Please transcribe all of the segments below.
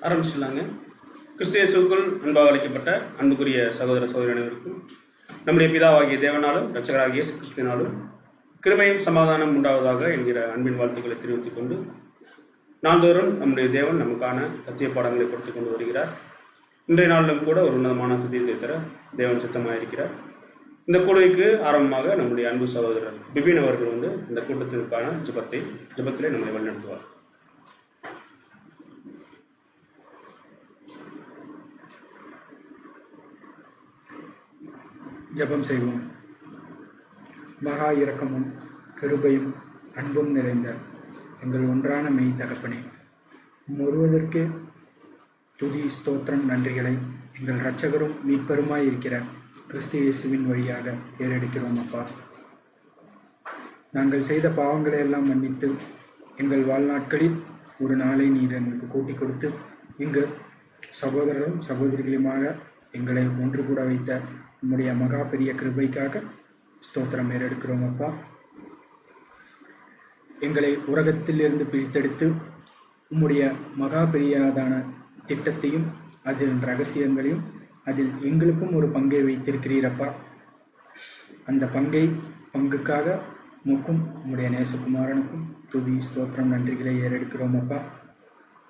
ஆரம்பிச்சிடலாங்க. கிறிஸ்தியேசுக்குள் அன்பாக அழைக்கப்பட்ட அன்புக்குரிய சகோதர சகோதரி அனைவருக்கும் நம்முடைய பிதாவாகிய தேவனாலும் இரட்சகராகிய இயேசு கிறிஸ்துவினாலும் கிருபையும் சமாதானம் உண்டாவதாக என்கிற அன்பின் வாழ்த்துக்களை தெரிவித்துக் கொண்டு, நாள்தோறும் நம்முடைய தேவன் நமக்கான சத்திய பாடங்களை கொடுத்து கொண்டு வருகிறார். இன்றைய நாளிலும் கூட ஒரு உன்னதமான சத்தியத்தை தர தேவன் சித்தமாக இருக்கிறார். இந்த குழுவுக்கு ஆரம்பமாக நம்முடைய அன்பு சகோதரர் பிபின் அவர்கள் இந்த கூட்டத்திற்கான ஜெபத்திலே நம்மை வழிநடத்துவார். ஜெபம் செய்வோம். மகா இரக்கமும் கிருபையும் அன்பும் நிறைந்த எங்கள் ஒன்றான மெய் தகப்பனே, ஒருவதற்கு துதி ஸ்தோத்திரம் நன்றிகளை எங்கள் இரட்சகரும் மீட்பருமாய் இருக்கிற கிறிஸ்து இயேசுவின் வழியாக ஏறெடுக்கிறோம். அப்பா, நாங்கள் செய்த பாவங்களை எல்லாம் மன்னித்து எங்கள் வாழ்நாட்களில் ஒரு நாளை நீர் எங்களுக்கு கூட்டி கொடுத்து இங்கு சகோதரரும் சகோதரிகளுமாக எங்களை ஒன்று கூட வைத்த உம்முடைய மகா பெரிய கிருபைக்காக ஸ்தோத்திரம் ஏறெடுக்கிறோம். அப்பா, எங்களை உலகத்திலிருந்து பிரித்தெடுத்து உம்முடைய மகா பெரியாதான திட்டத்தையும் அதில் ரகசியங்களையும் அதில் எங்களுக்கும் ஒரு பங்கை வைத்திருக்கிறீரப்பா. அந்த பங்குக்காக உமக்கும் உம்முடைய நேசகுமாரனுக்கும் துதி ஸ்தோத்திரம் நன்றிகளை ஏறெடுக்கிறோம்.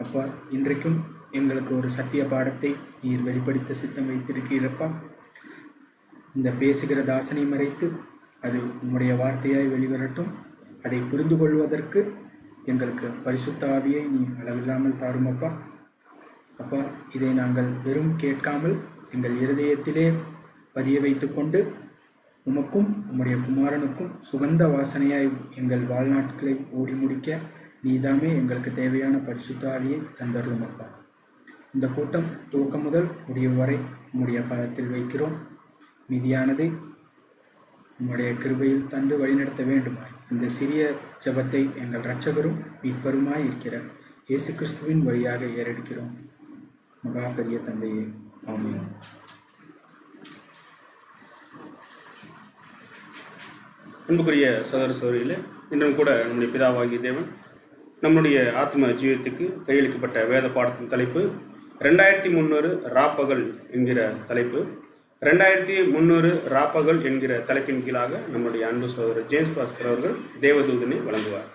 அப்பா, இன்றைக்கும் எங்களுக்கு ஒரு சத்திய பாடத்தை நீர் வெளிப்படுத்த சித்தம் வைத்திருக்கிறப்பா. இந்த பேசுகிற தாசனை மறைத்து அது உம்முடைய வார்த்தையாய் வெளிவரட்டும். அதை புரிந்து கொள்வதற்கு எங்களுக்கு பரிசுத்த ஆவியை நீ அளவில்லாமல் தாருமப்பா. அப்பா, இதை நாங்கள் வெறும் கேட்காமல் எங்கள் இருதயத்திலே பதிய வைத்து கொண்டு உமக்கும் உம்முடைய குமாரனுக்கும் சுகந்த வாசனையாய் எங்கள் வாழ்நாட்களை ஓடி முடிக்க நீதாமே எங்களுக்கு தேவையான பரிசுத்த ஆவியை தந்தருளும். அப்பா, இந்த கூட்டம் துவக்கம் முதல் முடிவு வரை உம்முடைய பாதத்தில் வைக்கிறோம். மீதியானதை உம்முடைய கிருபையில் தந்து வழிநடத்த வேண்டுமாய் இந்த சிறிய ஜெபத்தை எங்கள் இரட்சகரும் மீட்பருமாய் இருக்கிற இயேசு கிறிஸ்துவின் வழியாக ஏறெடுக்கிறோம். மகா பெரிய தந்தையே, ஆமென். அன்புக்குரிய சகோதர சகோதரிகளே, இன்றும் கூட நம்முடைய பிதாவாகிய தேவன் நம்முடைய ஆத்ம ஜீவத்துக்கு கையளிக்கப்பட்ட வேத பாடத்தின் தலைப்பு 2300 ராப்பகல் என்கிற தலைப்பு. 2300 ராப்பகல் என்கிற தலைப்பின் கீழாக நம்முடைய அன்பு சகோதரர் ஜேம்ஸ் பாஸ்கர் அவர்கள் தேவதூதனை வழங்குவார்.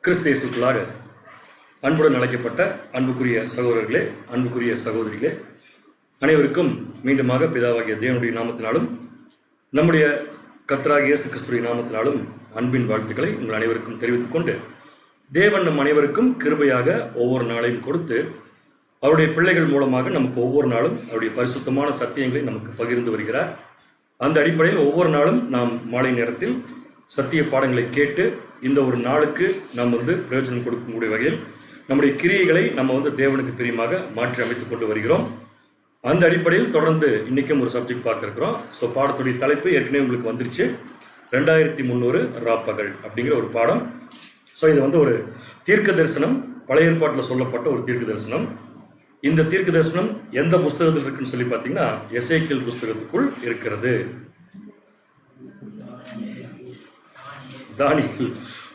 கிறிஸ்து இயேசுக்குள்ளாக அன்புடன் அழைக்கப்பட்ட அன்புக்குரிய சகோதரர்களே, அன்புக்குரிய சகோதரிகளே, அனைவருக்கும் மீண்டுமாக பிதாவாகிய தேவனுடைய நாமத்தினாலும் நம்முடைய கர்த்தராகிய இயேசு கிறிஸ்துவின் நாமத்தினாலும் அன்பின் வாழ்த்துக்களை உங்கள் அனைவருக்கும் தெரிவித்துக் கொண்டு, தேவன் நம் அனைவருக்கும் கிருபையாக ஒவ்வொரு நாளையும் கொடுத்து அவருடைய பிள்ளைகள் மூலமாக நமக்கு ஒவ்வொரு நாளும் அவருடைய பரிசுத்தமான சத்தியங்களை நமக்கு பகிர்ந்து வருகிறார். அந்த அடிப்படையில் ஒவ்வொரு நாளும் நாம் மாலை நேரத்தில் சத்திய பாடங்களை கேட்டு இந்த ஒரு நாளுக்கு நாம் பிரயோஜனம் கொடுக்கக்கூடிய வகையில் நம்முடைய கிரியைகளை நம்ம தேவனுக்கு பிரியமாக மாற்றி அமைத்துக் கொண்டு வருகிறோம். அந்த அடிப்படையில் தொடர்ந்து இன்னைக்கும் ஒரு சப்ஜெக்ட் பார்க்க இருக்கிறோம். ஸோ பாடத்துடைய தலைப்பு ஏற்கனவே உங்களுக்கு வந்துருச்சு, 2300 ராப்பகல் அப்படிங்கிற ஒரு பாடம். ஸோ இது ஒரு தீர்க்க தரிசனம், பழைய ஏற்பாட்டில் சொல்லப்பட்ட ஒரு தீர்க்க தரிசனம். இந்த தீர்க்க தரிசனம் எந்த புஸ்தகத்தில் இருக்குன்னு சொல்லி பார்த்தீங்கன்னா எசேக்கியேல் புஸ்தகத்துக்குள் இருக்கிறது. தானியேல்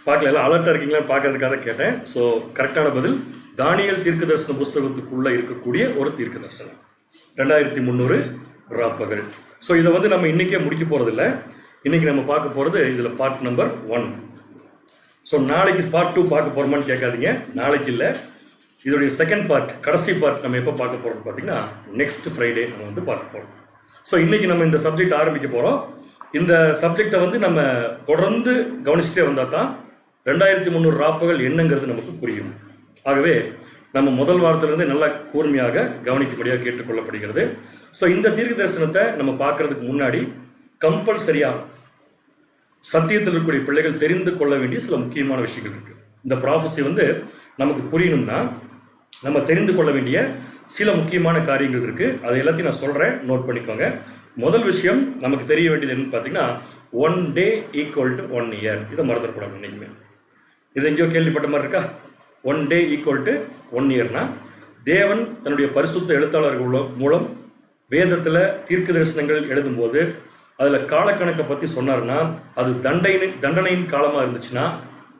பார்க்கல, எல்லாம் அலர்ட்டாக இருக்கீங்களா பார்க்கறதுக்காக கேட்டேன். ஸோ கரெக்டான பதில் தானியேல் தீர்க்க தரிசன புஸ்தகத்துக்குள்ளே இருக்கக்கூடிய ஒரு தீர்க்க தரிசனம் 2300 ராப்பகல். ஸோ இதை நம்ம இன்றைக்கே முடிக்க போகிறதில்ல. இன்றைக்கி நம்ம பார்க்க போகிறது இதில் பார்ட் நம்பர் 1. ஸோ நாளைக்கு பார்ட் 2 பார்க்க போகிறோமான்னு கேட்காதீங்க, நாளைக்கு இல்லை. இதோடைய செகண்ட் பார்ட், கடைசி பார்ட் நம்ம எப்போ பார்க்க போகிறோம்னு பார்த்தீங்கன்னா நெக்ஸ்ட் ஃப்ரைடே நம்ம பார்க்க போகிறோம். ஸோ இன்றைக்கி நம்ம இந்த சப்ஜெக்ட் ஆரம்பிக்க போகிறோம். இந்த சப்ஜெக்டை நம்ம தொடர்ந்து கவனிச்சுட்டே வந்தால் தான் 2300 ராப்பகல் என்னங்கிறது நமக்கு புரியும். ஆகவே நம்ம முதல் வாரத்திலிருந்து நல்லா கூர்மையாக கவனிக்கும்படியாக கேட்டுக்கொள்ளப்படுகிறது. ஸோ இந்த தீர்க்க தரிசனத்தை நம்ம பார்க்கறதுக்கு முன்னாடி கம்பல்சரியாக சத்தியத்தில் இருக்கக்கூடிய பிள்ளைகள் தெரிந்து கொள்ள வேண்டிய சில முக்கியமான விஷயங்கள் இருக்கு. இந்த ப்ராஃபஸி நமக்கு புரியணும்னா நம்ம தெரிந்து கொள்ள வேண்டிய சில முக்கியமான காரியங்கள் இருக்கு. அதை எல்லாத்தையும் நான் சொல்றேன், நோட் பண்ணிக்கோங்க. முதல் விஷயம் நமக்கு தெரிய வேண்டியது என்னன்னு பார்த்தீங்கன்னா, 1 day = 1 year. இதை மறந்துடக்கூடாது இன்னைக்குமே. இது எங்கேயோ கேள்விப்பட்ட மாதிரி இருக்கா? 1 day = 1 yearனா தேவன் தன்னுடைய பரிசுத்த எழுத்தாளர்கள் மூலம் வேதத்தில் தீர்க்க தரிசனங்கள் எழுதும்போது அதில் காலக்கணக்கை பற்றி சொன்னார்னா, அது தண்டனையின் காலமாக இருந்துச்சுன்னா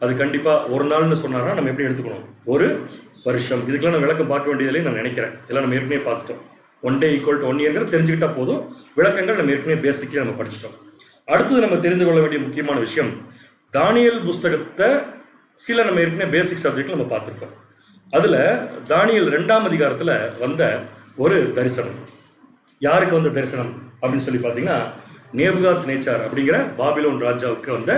அது கண்டிப்பாக ஒரு நாள்னு சொன்னார்னா நம்ம எப்படி எடுத்துக்கணும்? 1 வருஷம். இதுக்கெல்லாம் நான் விளக்கம் பார்க்க வேண்டியதில்லை நான் நினைக்கிறேன். இதெல்லாம் நம்ம ஏற்கனவே பார்த்துட்டோம். 1 day = 1 year தெரிஞ்சுக்கிட்டா போதும். விளக்கங்கள் நம்ம ஏற்கனவே பேசிக்கலி நம்ம படிச்சிட்டோம். அடுத்தது நம்ம தெரிந்து கொள்ள வேண்டிய முக்கியமான விஷயம், தானியேல் புஸ்தகத்தை சில நம்ம ஏற்கனவே பேசிக் சப்ஜெக்ட் நம்ம பார்த்துருக்கோம். அதில் தானியேல் 2ஆம் அதிகாரத்தில் வந்த ஒரு தரிசனம். யாருக்கு வந்த தரிசனம் அப்படின்னு சொல்லி பார்த்தீங்கன்னா, நேபுகாத் நேச்சார் அப்படிங்கிற பாபிலோன் ராஜாவுக்கு வந்த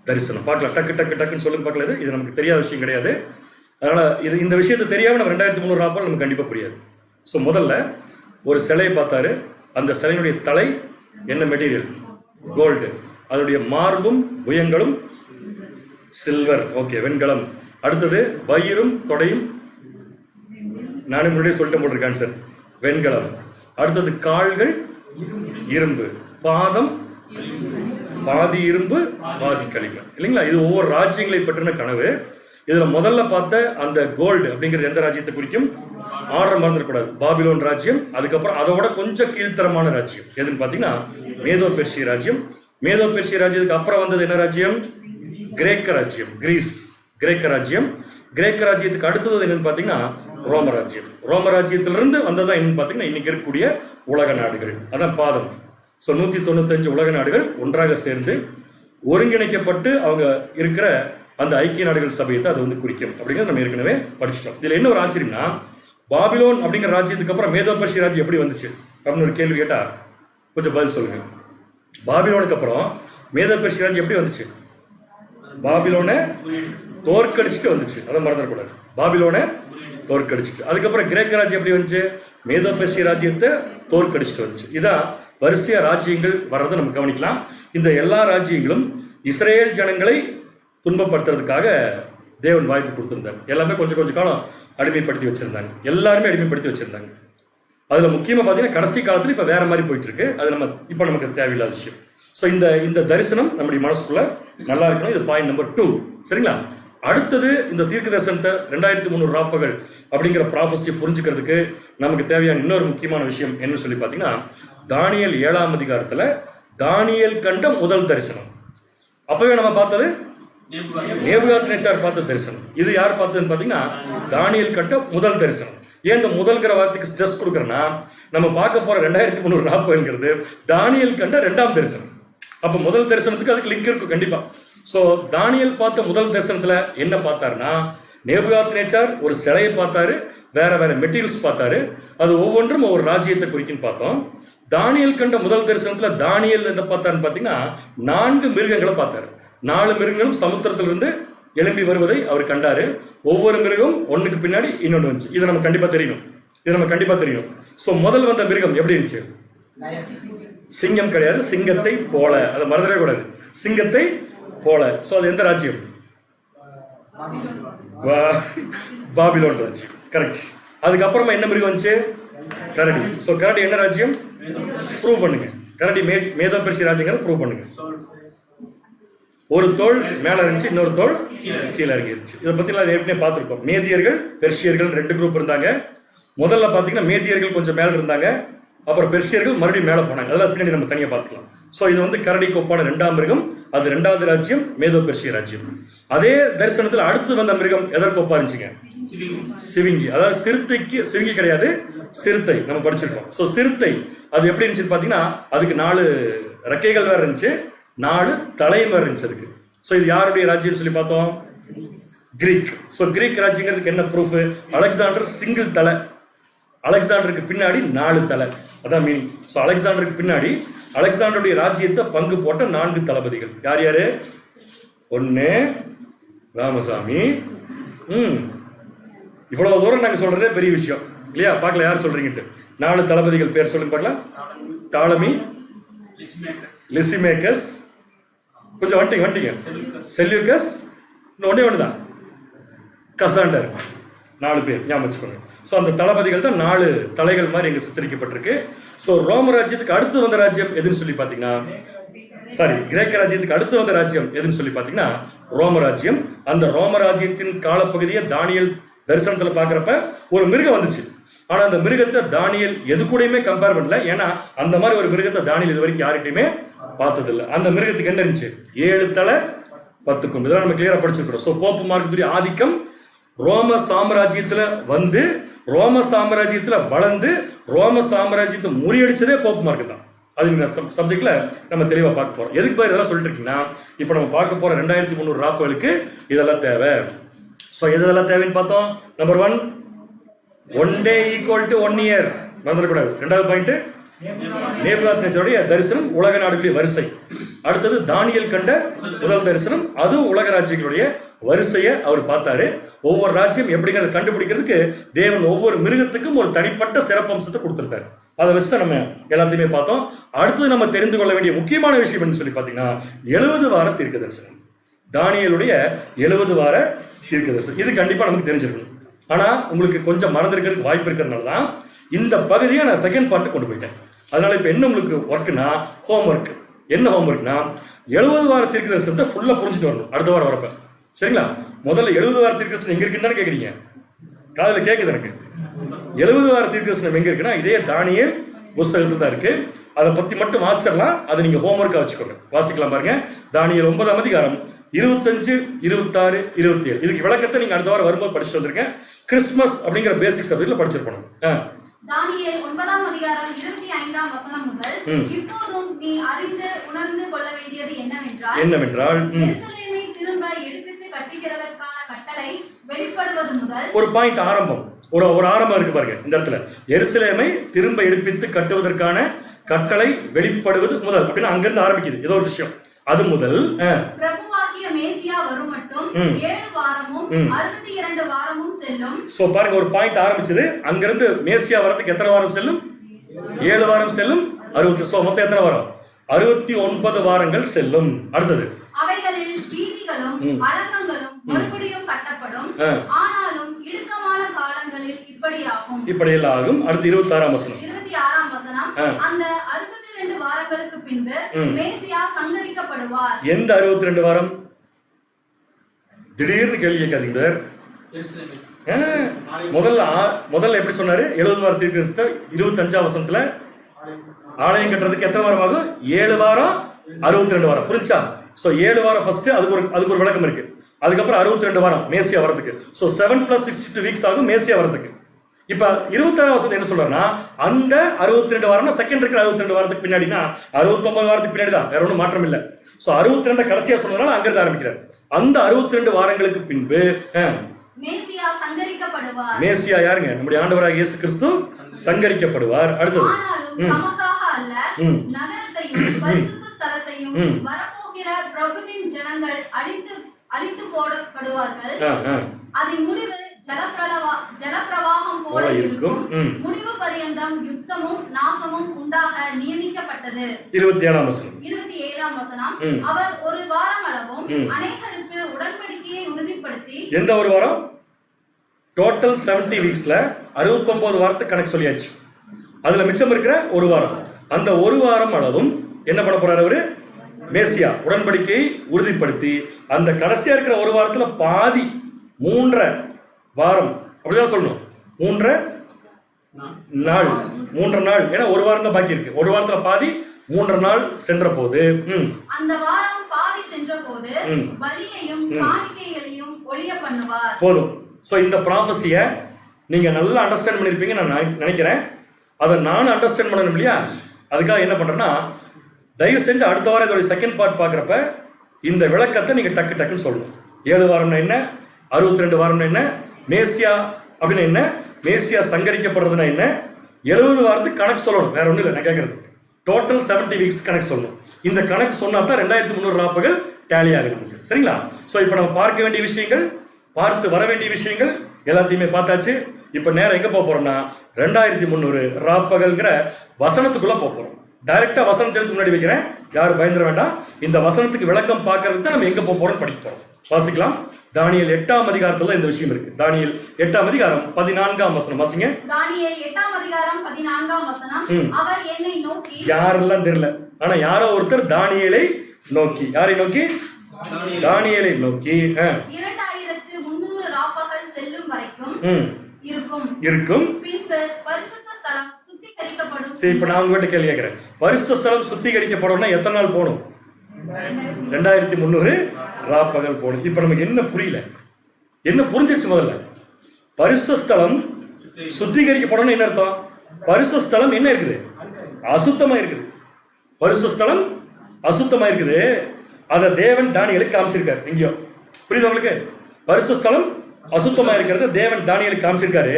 தரிசனம். பார்க்கலாம், டக்குன்னு சொல்லுங்க பார்க்கல. இது நமக்கு தெரியாத விஷயம் கிடையாது. அதனால் இந்த விஷயத்தை தெரியாமல் நம்ம 2300 ராப்பால் நமக்கு கண்டிப்பாக புரியாது. ஸோ முதல்ல ஒரு சிலையை பார்த்தாரு. அந்த சிலையினுடைய தலை என்ன மெட்டீரியல்? கோல்டு. அதனுடைய மார்பும் புயங்களும் சில்வர், ஓகே, வெண்கலம். அடுத்தது வயிறும் தொடையும், நானும் முன்னாடியே சொல்லிட்டு போட்டிருக்கேன் சார், வெண்கலம். அடுத்தது கால்கள் இரும்பு, பாதம் பாதி இரும்பு பாதி களிமண், இல்லைங்களா? இது ஒவ்வொரு ராஜ்யங்களை பற்றின கனவு. இதுல முதல்ல பார்த்த அந்த கோல்டு அப்படிங்கிறது எந்த ராஜ்யத்தை குறிக்கும்? ஆர்டர் மறந்துடக்கூடாது, பாபிலோன் ராஜ்யம். அதுக்கப்புறம் அதோட கொஞ்சம் கீழ்த்தரமான ராஜ்யம் எதுன்னு பார்த்தீங்கன்னா மேதோ பெர்ஷிய ராஜ்யம். மேதோ பெர்ஷிய ராஜ்யத்துக்கு அப்புறம் வந்தது என்ன ராஜ்யம்? கிரேக்க ராஜ்யம், கிரீஸ், கிரேக்க ராஜ்யம். கிரேக்க ராஜ்யத்துக்கு அடுத்தது என்னன்னு பார்த்தீங்கன்னா ரோம ராஜ்யம். ரோம ராஜ்யத்திலிருந்து வந்ததான் என்னன்னு பார்த்தீங்கன்னா இன்னைக்கு இருக்கக்கூடிய உலக நாடுகள், அதான் பாதம். ஸோ 195 உலக நாடுகள் ஒன்றாக சேர்ந்து ஒருங்கிணைக்கப்பட்டு அவங்க இருக்கிற அந்த ஐக்கிய நாடுகள் சபையை தான் அது வந்து குறிக்கும் அப்படிங்கிறது நம்ம ஏற்கனவே படிச்சிட்டோம். இதில் என்ன ஒரு ஆச்சரியம்னா, பாபிலோன் அப்படிங்கிற ராஜ்யத்துக்கு அப்புறம் மேதோ பெர்ஷிய ராஜ்யம் எப்படி வந்துச்சு அப்படின்னு ஒரு கேள்வி கேட்டா கொஞ்சம் பதில் சொல்லுங்க. பாபிலோனுக்கு அப்புறம் மேதோ பெர்ஷிய ராஜ்யம் எப்படி வந்துச்சு? பாபிலோனை தோற்கடிச்சுட்டு வந்துச்சு, அதை மறந்துடக்கூடாது. பாபிலோனை தோற்கடிச்சிச்சு. அதுக்கப்புறம் கிரேக்க ராஜ்யம் எப்படி வந்துச்சு? மேதோ பெர்ஷிய ராஜ்யத்தை தோற்கடிச்சுட்டு வந்துச்சு. இதான் வரிசையா ராஜ்யங்கள் வர்றதை நம்ம கவனிக்கலாம். இந்த எல்லா ராஜ்யங்களும் இஸ்ரேல் ஜனங்களை துன்பப்படுத்துறதுக்காக தேவன் வாய்ப்பு கொடுத்திருந்தாங்க. எல்லாமே கொஞ்சம் காலம் அடிமைப்படுத்தி வச்சிருந்தாங்க, எல்லாருமே அடிமைப்படுத்தி வச்சிருந்தாங்க. அதுல முக்கியமா பாத்தீங்கன்னா கடைசி காலத்துல இப்ப வேற மாதிரி போயிட்டு இருக்கு. அது நம்ம இப்ப நமக்கு தேவையில்லாத விஷயம். ஸோ இந்த தரிசனம் நம்முடைய மனசுக்குள்ள நல்லா இருக்கணும். இது பாயிண்ட் நம்பர் 2, சரிங்களா? அடுத்தது இந்த தீர்க்க தரிசனத்தை 2300 ராப்பகல் அப்படிங்கிற ப்ராஃபஸியை புரிஞ்சுக்கிறதுக்கு நமக்கு தேவையான இன்னொரு முக்கியமான விஷயம் என்ன சொல்லி பார்த்தீங்கன்னா, தானியேல் 7ஆம் அதிகாரத்தில் தானியேல் கண்ட முதல் தரிசனம். அப்பவே நம்ம பார்த்தது நேபுகாத் நேச்சார் பார்த்த தரிசனம். இது யார் பார்த்ததுன்னு பார்த்தீங்கன்னா தானியேல் கண்ட முதல் தரிசனம். ஏன் இந்த முதல்கிற வார்த்தைக்கு ஸ்ட்ரெஸ் கொடுக்குறேன்னா, நம்ம பார்க்க போற 2300 ராப்பகல்ங்கிறது தானியேல் கண்ட 2ஆம் தரிசனம். அப்போ முதல் தரிசனத்துக்கு அதுக்கு லிங்க் இருக்கும் கண்டிப்பா. ஸோ தானியேல் பார்த்த முதல் தரிசனத்துல என்ன பார்த்தாருன்னா, நேபுகாத் நேச்சார் ஒரு சிலையை பார்த்தாரு, வேற மெட்டீரியல்ஸ் பார்த்தாரு. அது ஒவ்வொன்றும் ஒரு ராஜ்யத்தை குறிக்குன்னு பார்த்தோம். தானியேல் கண்ட முதல் தரிசனத்துல தானியேல் எதை பார்த்தாருன்னு பார்த்தீங்கன்னா 4 மிருகங்களை பார்த்தாரு. 4 மிருகங்களும் சமுத்திரத்திலிருந்து எழும்பி வருவதை அவர் கண்டாரு. ஒவ்வொரு மிருகம் ஒன்றுக்கு பின்னாடி இன்னொன்று வந்துச்சு. இதை நம்ம கண்டிப்பா தெரியும். ஸோ முதல் வந்த மிருகம் எப்படி இருந்துச்சு? சிங்கம் கிடையாது, சிங்கத்தை போல. அதை மறந்துடவே கூடாது, சிங்கத்தை போல. ஸோ அது எந்த ராஜ்யம்? பாபிலோன் ராஜ்யம், கரெக்ட். அதுக்கப்புறமா என்ன மிருகம் வந்துச்சு? கரடி. ஸோ கரடி என்ன ராஜ்யம்? ப்ரூவ் பண்ணுங்க. கரடி மேதோ பெர்ஷிய ராஜ்யங்கிறத ப்ரூவ் பண்ணுங்க. ஒரு தோல் மேல இருந்துச்சு, இன்னொரு தோல் கீழே இறங்கிருச்சு. இதை பத்தி எல்லாம் ஏற்கனவே பார்த்துருக்கோம். மேதியர்கள் பெர்ஷியர்கள் 2 குரூப் இருந்தாங்க. முதல்ல பார்த்தீங்கன்னா மேதியர்கள் கொஞ்சம் மேல இருந்தாங்க, அப்புறம் பெர்ஷியர்கள் மறுபடியும் மேலே போனாங்க. அதெல்லாம் பின்னாடி நம்ம தனியாக பார்த்துக்கலாம். ஸோ இது வந்து கரடிக்கு ஒப்பான 2ஆம் மிருகம். அது 2வது ராஜ்யம், மேதோ பெர்ஷிய ராஜ்யம். அதே தரிசனத்தில் அடுத்து வந்த மிருகம் எதற்கு ஒப்பா இருந்துச்சுங்க? சிவிங்கி. அதாவது சிவிங்கி கிடையாது, சிறுத்தை. நம்ம படிச்சிருக்கோம். ஸோ சிறுத்தை அது எப்படி இருந்துச்சு பார்த்தீங்கன்னா, அதுக்கு 4 ரெக்கைகள் வேற இருந்துச்சு, 4 தலை வேற இருந்துச்சு அதுக்கு. ஸோ இது யாருடைய ராஜ்யம் சொல்லி பார்த்தோம்? கிரீக். ஸோ கிரீக் ராஜ்யங்கிறதுக்கு என்ன ப்ரூஃப்? அலெக்சாண்டர் சிங்கிள் தலை, அலெக்சாண்டருக்கு பின்னாடி 4 தலை, அதான் மீனிங். ஸோ அலெக்சாண்டருக்கு பின்னாடி அலெக்சாண்டருடைய ராஜ்யத்தை பங்கு போட்ட 4 தளபதிகள். யாரு? 1 ராமசாமி. இவ்வளவு தூரம் நாங்கள் சொல்றதே பெரிய விஷயம் இல்லையா? பார்க்கல யார் சொல்றீங்கட்டு. 4 தளபதிகள் பேர் சொல்லுங்க பார்க்கலாம். டாலமி, லிசிமேக்கஸ், கொஞ்சம் வந்துட்டீங்க, செல்யூக்கஸ், ஒன்னே ஒண்ணுதான், கசாண்டர். 4 பேர் ஞாபகம் வச்சுக்கோங்க. ஸோ அந்த தளபதிகள் தான் 4 தலைகள் மாதிரி இங்கே சித்தரிக்கப்பட்டிருக்கு. ஸோ ரோம ராஜ்யத்துக்கு அடுத்து வந்த ராஜ்யம் எதுன்னு சொல்லி பார்த்தீங்கன்னா கிரேக்க ராஜ்யத்துக்கு அடுத்து வந்த ராஜ்யம் எதுன்னு சொல்லி பார்த்தீங்கன்னா ரோம ராஜ்யம். அந்த ரோம ராஜ்யத்தின் காலப்பகுதியை தானியேல் தரிசனத்துல பார்க்குறப்ப ஒரு மிருகம் வந்துச்சு. ஆனா அந்த மிருகத்தை தானியேல் எது கூடயுமே கம்பேர் பண்ணல. ஏன்னா அந்த மாதிரி ஒரு மிருகத்தை தானியேல் இது வரைக்கும் யார்கிட்டயுமே பார்த்ததில்லை. அந்த மிருகத்துக்கு என்ன இருந்துச்சு? 7 தலை 10 கொம்பு. இதெல்லாம் நம்ம கிளியரா படிச்சிருக்கிறோம். ஸோ போப்பு மார்க்கத்துடைய ஆதிக்கம் ரோம சாம்ராஜ்யத்துல வந்து, ரோம சாம்ராஜ்யத்துல வளர்ந்து, ரோம சாம்ராஜ்யத்தை முறியடிச்சதே போப்பு மார்க்கம் தான். அது இந்த சப்ஜெக்ட்ல நம்ம தெளிவா பார்க்க போறோம். எதுக்கு பேர் இதெல்லாம் சொல்லிட்டு இருக்கீங்கன்னா, இப்போ நம்ம பார்க்க போற 2300 ராப்புகளுக்கு இதெல்லாம் தேவை. ஸோ எதெல்லாம் தேவைன்னு பார்த்தோம். Number 1, 1 day equal to 1 year. மறந்துடக்கூடாது. 2வது பாயிண்ட், நேபுகாத்நேச்சருடைய தரிசனம் உலக நாடுகளுடைய வரிசை. அடுத்தது தானியேல் கண்ட முதல் தரிசனம், அதுவும் உலக ராஜ்யங்களுடைய வரிசையை அவர் பார்த்தாரு. ஒவ்வொரு ராஜ்யம் எப்படிங்கிறத கண்டுபிடிக்கிறதுக்கு தேவன் ஒவ்வொரு மிருகத்துக்கும் ஒரு தனிப்பட்ட சிறப்பம்சத்தை கொடுத்திருக்காரு. அதை வச்சு நம்ம எல்லாத்தையுமே பார்த்தோம். அடுத்தது நம்ம தெரிந்து கொள்ள வேண்டிய முக்கியமான விஷயம் என்று சொல்லி பார்த்தீங்கன்னா 70 வார தீர்க்க தரிசனம். தானியேலுடைய 70 வார தீர்க்க தரிசனம். இது கண்டிப்பா நமக்கு தெரிஞ்சிருக்கணும். ஆனா உங்களுக்கு கொஞ்சம் மறந்துருக்கிறதுக்கு வாய்ப்பு இருக்கிறதுனால தான் இந்த பகுதியை நான் செகண்ட் பார்ட்டு கொண்டு போயிட்டேன். அதனால இப்ப என்ன உங்களுக்கு ஒர்க்னா, ஹோம் ஒர்க். என்ன ஹோம் ஒர்க்னா 70 வார தீர்க்க தரிசனத்தை ஃபுல்லா புரிஞ்சுட்டு வரணும் அடுத்த வாரம் வரப்ப. சரிங்களா? முதல்ல 70 வார தீர்க்க தரிசனம் எங்க இருக்குன்னு கேக்குறீங்க. காதுல கேக்குது எனக்கு. 70 வார தீர்க்க தரிசனம் எங்க இருக்குன்னா இதே தானியேல் புஸ்தகத்துல தான் இருக்கு. அதை பத்தி மட்டும் வாசிச்சிடலாம். அதை நீங்க ஹோம் ஒர்க்கா வச்சுக்கோங்க. வாசிக்கலாம் பாருங்க. தானியேல் 9ஆம் அதிகாரம் 25, 26, 27. இதுக்கு விளக்கத்தை நீங்க அடுத்த வாரம் வரும்போது படிச்சுட்டு வந்திருக்கேன். கிறிஸ்துமஸ் அப்படிங்கிற பேசிக் சப்ஜெக்ட்ல படிச்சிருக்கணும். தானியேல் 9ஆம் அதிகாரம் 25ஆம் வசனம் முதல், இப்போதும் நீ அறிந்து உணர்ந்து கொள்ள வேண்டியது என்னவென்றால் எருசலேமை திரும்ப எடுப்பித்து கட்டுகிறதற்கான கட்டளை வெளிப்படுவது முதல். ஒரு பாயிண்ட் ஆரம்பம், ஒரு ஆரம்பம் இருக்கு பாருங்க இந்த இடத்துல. எருசலேமை திரும்ப எடுப்பித்து கட்டுவதற்கான கட்டளை வெளிப்படுவது முதல் அப்படின்னா அங்கிருந்து ஆரம்பிக்குது ஏதோ ஒரு விஷயம். அது முதல் பிரபுவாகிய மேசியா வரும் மட்டும் 7 வாரமும் 62 வாரமும் செல்லும். சோ பாருங்க, ஒரு பாயிண்ட் ஆரம்பிச்சது. அங்கிருந்து மேசியா வரதுக்கு எத்தனை வாரம் செல்லும்? 7 வாரம் செல்லும். 60. சோ மொத்தம் எத்தனை வாரம்? 69 வாரங்கள் செல்லும். அடுத்தது அவைகளில் வீதிகளும் அலங்கங்களும் மறுபடியும் கட்டப்படும். ஆனாலும் இடுக்கமான காலங்களில் இப்படியெல்லாம் ஆகும். அடுத்து 26ஆம் வசனம். 26ஆம் வசனம், அந்த 62 வாரங்களுக்கு பின்பு மேசியா சங்கரிக்கப்படுவார். எந்த 62 வாரம்? திடீர்னு கேள்வி கேட்காதீங்க. முதல்ல எப்படி சொன்னாரு? 70 வார தீர்க்கதரிசனத்தை 25ஆம் வசனத்துல ஆலயம் கட்டுறதுக்கு எத்தனை வாரம் ஆகும்? 7 வாரம் 62 வாரம். புரிஞ்சா? சோ 7 வாரம் ஃபர்ஸ்ட், அதுக்கு ஒரு விளக்கம் இருக்கு. அதுக்கப்புறம் 62 வாரம் மேசியா வரதுக்கு. சோ 7 + 62 வீக்ஸ் ஆகும் மேசியா வரதுக்கு. இப்ப 26ஆம் வசனத்துல என்ன சொல்றாருன்னா, அந்த 62 வாரம்னா செகண்ட் இருக்கிற 62 வாரத்துக்கு பின்னாடினா 69 வாரத்துக்கு பின்னாடி தான், வேற ஒன்றும் மாற்றம் இல்ல. சோ 62 கடைசியா சொன்னதுனால அங்கிருந்து ஆரம்பிக்கிறார். அந்த 62 வாரங்களுக்கு பின்பு மேசியா சங்கரிக்கப்படுவார். மேசியா யாருங்க? நம்முடைய ஆண்டவராகிய இயேசு கிறிஸ்து சங்கரிக்கப்படுவார். அடுத்தது நமக்காக அல்ல, நகரத்தையும் பரிசுத்த ஸ்தலத்தையும் வரப்போகிற பிரபுவின் ஜனங்கள் அழித்து போடப்படுவார்கள். அதன் முடிவு ஜலப்பிரவாகம் போல இருக்கும். முடிவு பரியந்தம் யுத்தமும் நாசமும் உண்டாக நியமிக்கப்பட்டது. 27ஆம் வசனம், அவர் ஒரு வாரம் அளவும் அநேகருக்கு உடன்படிக்கையை உறுதிப்படுத்தி. எந்த ஒரு வாரம்? டோட்டல் 70 வீக்ஸ்ல 69 வாரத்துக்கு கணக்கு சொல்லியாச்சு. அதுல மிச்சம் இருக்கிற ஒரு வாரம், அந்த ஒரு வாரம் அளவும் என்ன பண்ண போறாரு அவரு? மேசியா உடன்படிக்கையை உறுதிப்படுத்தி அந்த கடைசியா இருக்கிற ஒரு வாரத்துல பாதி 3.5 வாரம் அப்படிதான் சொல்லணும். 3.5 நாள். ஏன்னா ஒரு வாரம் தான் பாக்கி இருக்கு. ஒரு வாரத்துல பாதி 3.5 நாள் சென்ற போது, அந்த வாரம் பாதி சென்ற போது பலியையும் காணிக்கைகளையும் ஒழிய பண்ணுவார். போதும். சோ இந்த ப்ராபசிய நீங்க நல்லா அண்டர்ஸ்டாண்ட் பண்ணிருப்பீங்க நான் நினைக்கிறேன். அதை நான் அண்டர்ஸ்டாண்ட் பண்ணணும் இல்லையா? அதுக்காக என்ன பண்றேன்னா, தயவு செஞ்சு அடுத்த வாரம் இதோட செகண்ட் பார்ட் பாக்குறப்ப இந்த விளக்கத்தை நீங்க டக்குன்னு சொல்லணும். 7 வாரம்னா என்ன, 62 வாரம்னா என்ன, மேசியா அப்படின்னா என்ன, மேசியா சங்கரிக்கப்படுறதுனா என்ன, 70 வாரத்துக்கு கணக்கு சொல்லணும். வேற ஒன்றும் இல்லை, நான் கேட்கறது டோட்டல் 70 வீக்ஸ் கணக்கு சொல்லணும். இந்த கணக்கு சொன்னா தான் 2300 ராப்புகள் டேலி ஆகுது. சரிங்களா? ஸோ இப்போ நம்ம பார்க்க வேண்டிய விஷயங்கள், பார்த்து வர வேண்டிய விஷயங்கள் எல்லாத்தையுமே பார்த்தாச்சு. இப்போ நேரம் எங்க போக போறோம்னா 2300 ராப்பகல்ங்கிற வசனத்துக்குள்ள போக போறோம். டைரக்டா வசனத்தை எடுத்து முன்னாடி வைக்கிறேன், யாரும் பயந்துட வேண்டாம். இந்த வசனத்துக்கு விளக்கம் பார்க்கறதுக்கு தான் நம்ம எங்க போக போறோம்னு படிக்க போறோம். வாசிக்கலாம். தானியேல் 8ஆம் அதிகாரத்துல இந்த விஷயம் இருக்கு. தானியேல் 8ஆம் அதிகாரம் 14ஆம் வசனம் வாசிங்க. தானியேல் 8ஆம் அதிகாரம் 14ஆம் வசனம். அவர் என்னை நோக்கி, யாரெல்லாம் தெரியல, ஆனா யாரோ ஒருத்தர் தானியேலை நோக்கி, யாரை நோக்கி? தானியேலை நோக்கி 2300 ராப்பகல் செல்லும் வரைக்கும் இருக்கும். பின்பு பரிசுத்த ஸ்தலம் சுத்திகரிக்கப்படும். சரி, இப்ப நான் உங்ககிட்ட கேள்வி கேட்கிறேன். பரிசுத்த ஸ்தலம் சுத்திகரிக்கப்படணும்னா எத்தனை நாள் போகணும்? 2300 ராப்பகல் போகணும். இப்ப நமக்கு என்ன புரியல, என்ன புரிஞ்சிருச்சு? முதல்ல பரிசுத்த ஸ்தலம் சுத்திகரிக்கப்படணும் என்ன அர்த்தம்? பரிசுத்த ஸ்தலம் என்ன இருக்குது? அசுத்தமா இருக்குது. பரிசுத்த ஸ்தலம் அசுத்தமா இருக்குது. அத தேவன் தானியேலுக்கு காமிச்சிருக்காரு. எங்கேயோ புரியுது உங்களுக்கு? பரிசுத்த ஸ்தலம் அசுத்தமா இருக்கிறது தேவன் தானியேலுக்கு காமிச்சிருக்காரு.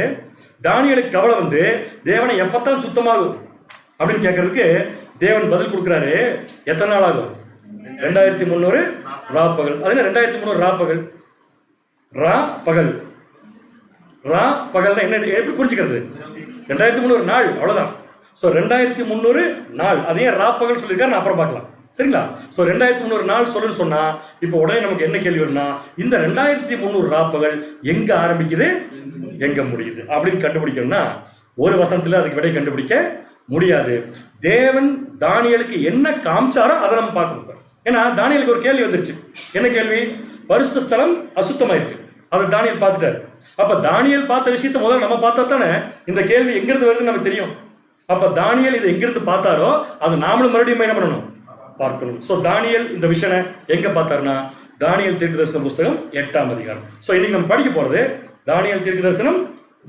தானியேலுக்கு கவலை வந்து தேவனை எப்பத்தான் சுத்தமாகும் அப்படின்னு கேட்கறதுக்கு தேவன் பதில் கொடுக்கிறாரு. எத்தனை நாள் ஆகும்? 2300 ராப்பகல். அது என்ன 2300 ராப்பகல்? ரா பகல், ரா பகல் என்ன, எப்படி புரிஞ்சுக்கிறது? 2300 நாள், அவ்வளவுதான். சோ 2300 நாள், அதையே ராப்பகல் சொல்லியிருக்காரு. நான் அப்புறம் பார்க்கலாம், சரிங்களா? சோ 2300 நாள் சொல்லுன்னு சொன்னா இப்போ உடனே நமக்கு என்ன கேள்வி வரும்னா, இந்த 2300 ராப்பகல் எங்க ஆரம்பிக்குது, எங்க முடியுது அப்படின்னு கண்டுபிடிக்கணும்னா ஒரு வசனத்துல அதுக்கு விடை கண்டுபிடிக்க முடியாது. தேவன் தானியேலுக்கு என்ன காமிச்சாரோ அதை நம்ம பார்க்கணும். ஏன்னா தானியேலுக்கு ஒரு கேள்வி வந்துருச்சு. என்ன கேள்வி? பரிசுத்த ஸ்தலம் அசுத்தமா இருக்கு, அதை தானியேல் பார்த்துட்டாரு. அப்ப தானியேல் பார்த்த விஷயத்தை முதல்ல நம்ம பார்த்தா தானே இந்த கேள்வி எங்கிருந்து வருதுன்னு நமக்கு தெரியும். அப்ப தானியேல் இதை எங்கிருந்து பார்த்தாரோ அதை நாமளும் மறுபடியும் என்ன பண்ணணும், பார்க்கணும். சோ தானியேல் இந்த விஷயம் எங்க பார்த்தாருன்னா தானியேல் தீர்க்கதரிசன புஸ்தகம் 8ஆம் அதிகாரம். சோ இன்னைக்கு நம்ம படிக்க போறது தானியேல் தீர்க்கதரிசனம்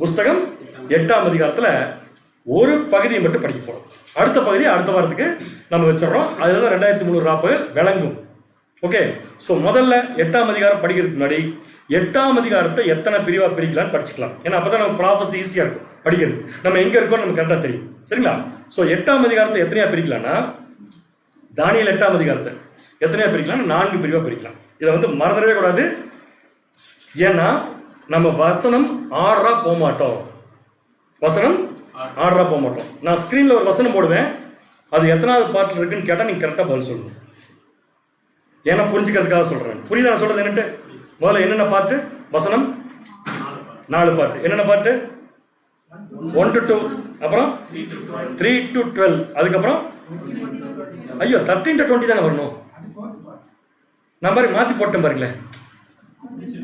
புஸ்தகம் 8ஆம் அதிகாரத்துல ஒரு பகுதியை மட்டும் படிக்க போறோம். அடுத்த பகுதி அடுத்த வாரத்துக்கு நம்ம வச்சிடறோம். அதுதான் 2300 ராப்பகல் விளங்கும். ஓகே. சோ முதல்ல 8ஆம் அதிகாரம் படிக்கிறதுக்கு முன்னாடி 8ஆம் அதிகாரத்தை எத்தனை பிரிவா பிரிக்கலாம்னு படிச்சுக்கலாம். ஏன்னா அப்பதான் நம்ம ப்ராஃபஸி ஈஸியா இருக்கும் படிக்கிறது. நம்ம எங்க இருக்கோம் நமக்கு கரெக்டா தெரியும், சரிங்களா? சோ 8ஆம் அதிகாரத்தை எத்தனையா பிரிக்கலாம்னா, தானியேல் 8ஆம் அதிகாரத்தை எத்தனையா பிரிக்கலாம்? 4 பிரிவா பிரிக்கலாம். இதை வந்து மறந்துடவே கூடாது. ஏன்னா நம்ம வசனம் ஆர்டரா போக மாட்டோம். வசனம் ஆர்டரா போக மாட்டோம். நான் ஸ்கிரீன்ல ஒரு வசனம் போடுவேன், அது எத்தனாவது பாட்டில் இருக்குன்னு கேட்டா நீங்க கரெக்டா பதில் சொல்லணும். ஏன்னா புரிஞ்சுக்கிறதுக்காக சொல்றேன். புரியுதா நான் சொல்றது என்னட்டு? முதல்ல என்னென்ன பாட்டு? வசனம் 4 பாட்டு. என்னென்ன பாட்டு? 1 to 2, அப்புறம் 3 to 12, அதுக்கப்புறம் ஐயோ 13 to 20 தானே வரணும். நான் பாரு மாத்தி போட்டேன் பாருங்களேன்.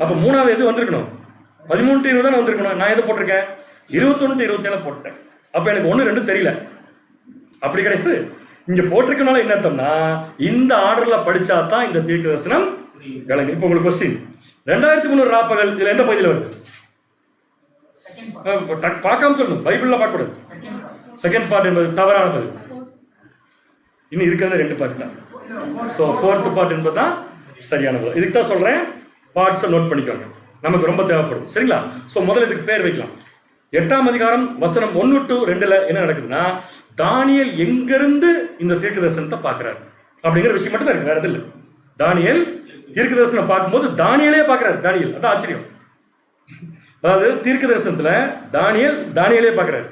அப்ப 3வது எது வந்திருக்கணும்? 13 to 20 தானே வந்திருக்கணும். நான் எது போட்டிருக்கேன்? 21 to 27 போட்டேன். அப்ப எனக்கு 1 2 தெரியல. அப்படி கிடையாது. இங்க போட்டிருக்கனால என்ன அர்த்தம்னா இந்த ஆர்டர்ல படிச்சா தான் இந்த தீர்க்கதரிசனம் விளங்கும். இப்போ உங்களுக்கு கொஸ்டின், 2300 ராப்பகல் இதுல எந்த பகுதியில் வருது? பார்க்காம சொல்லணும், பைபிள்ல பார்க்க கூடாது. செகண்ட் பார்ட் என்பது தவறான பதில். இன்னும் இருக்கிறது 2 பார்ட் தான். ஸோ 4th பார்ட் என்பது தான் சரியான பதில். இதுக்கு தான் சொல்றேன், பார்ட்ஸை நோட் பண்ணிக்கோங்க, நமக்கு ரொம்ப தேவைப்படும், சரிங்களா? ஸோ முதல்ல இதுக்கு பேர் வைக்கலாம். 8ஆம் அதிகாரம் வசனம் 1 to 2 என்ன நடக்குதுன்னா, தானியேல் எங்கிருந்து இந்த தீர்க்கதரிசனத்தை பார்க்கிறார் அப்படிங்கிற விஷயம் மட்டும் தான் இருக்கு, வேற எதுவும் இல்லை. தானியேல் தீர்க்கதரிசனம் பார்க்கும்போது தானியேலே பார்க்கிறார். தானியேல், அதான் ஆச்சரியம். அதாவது தீர்க்கதரிசனத்துல தானியேலே பார்க்கிறார்.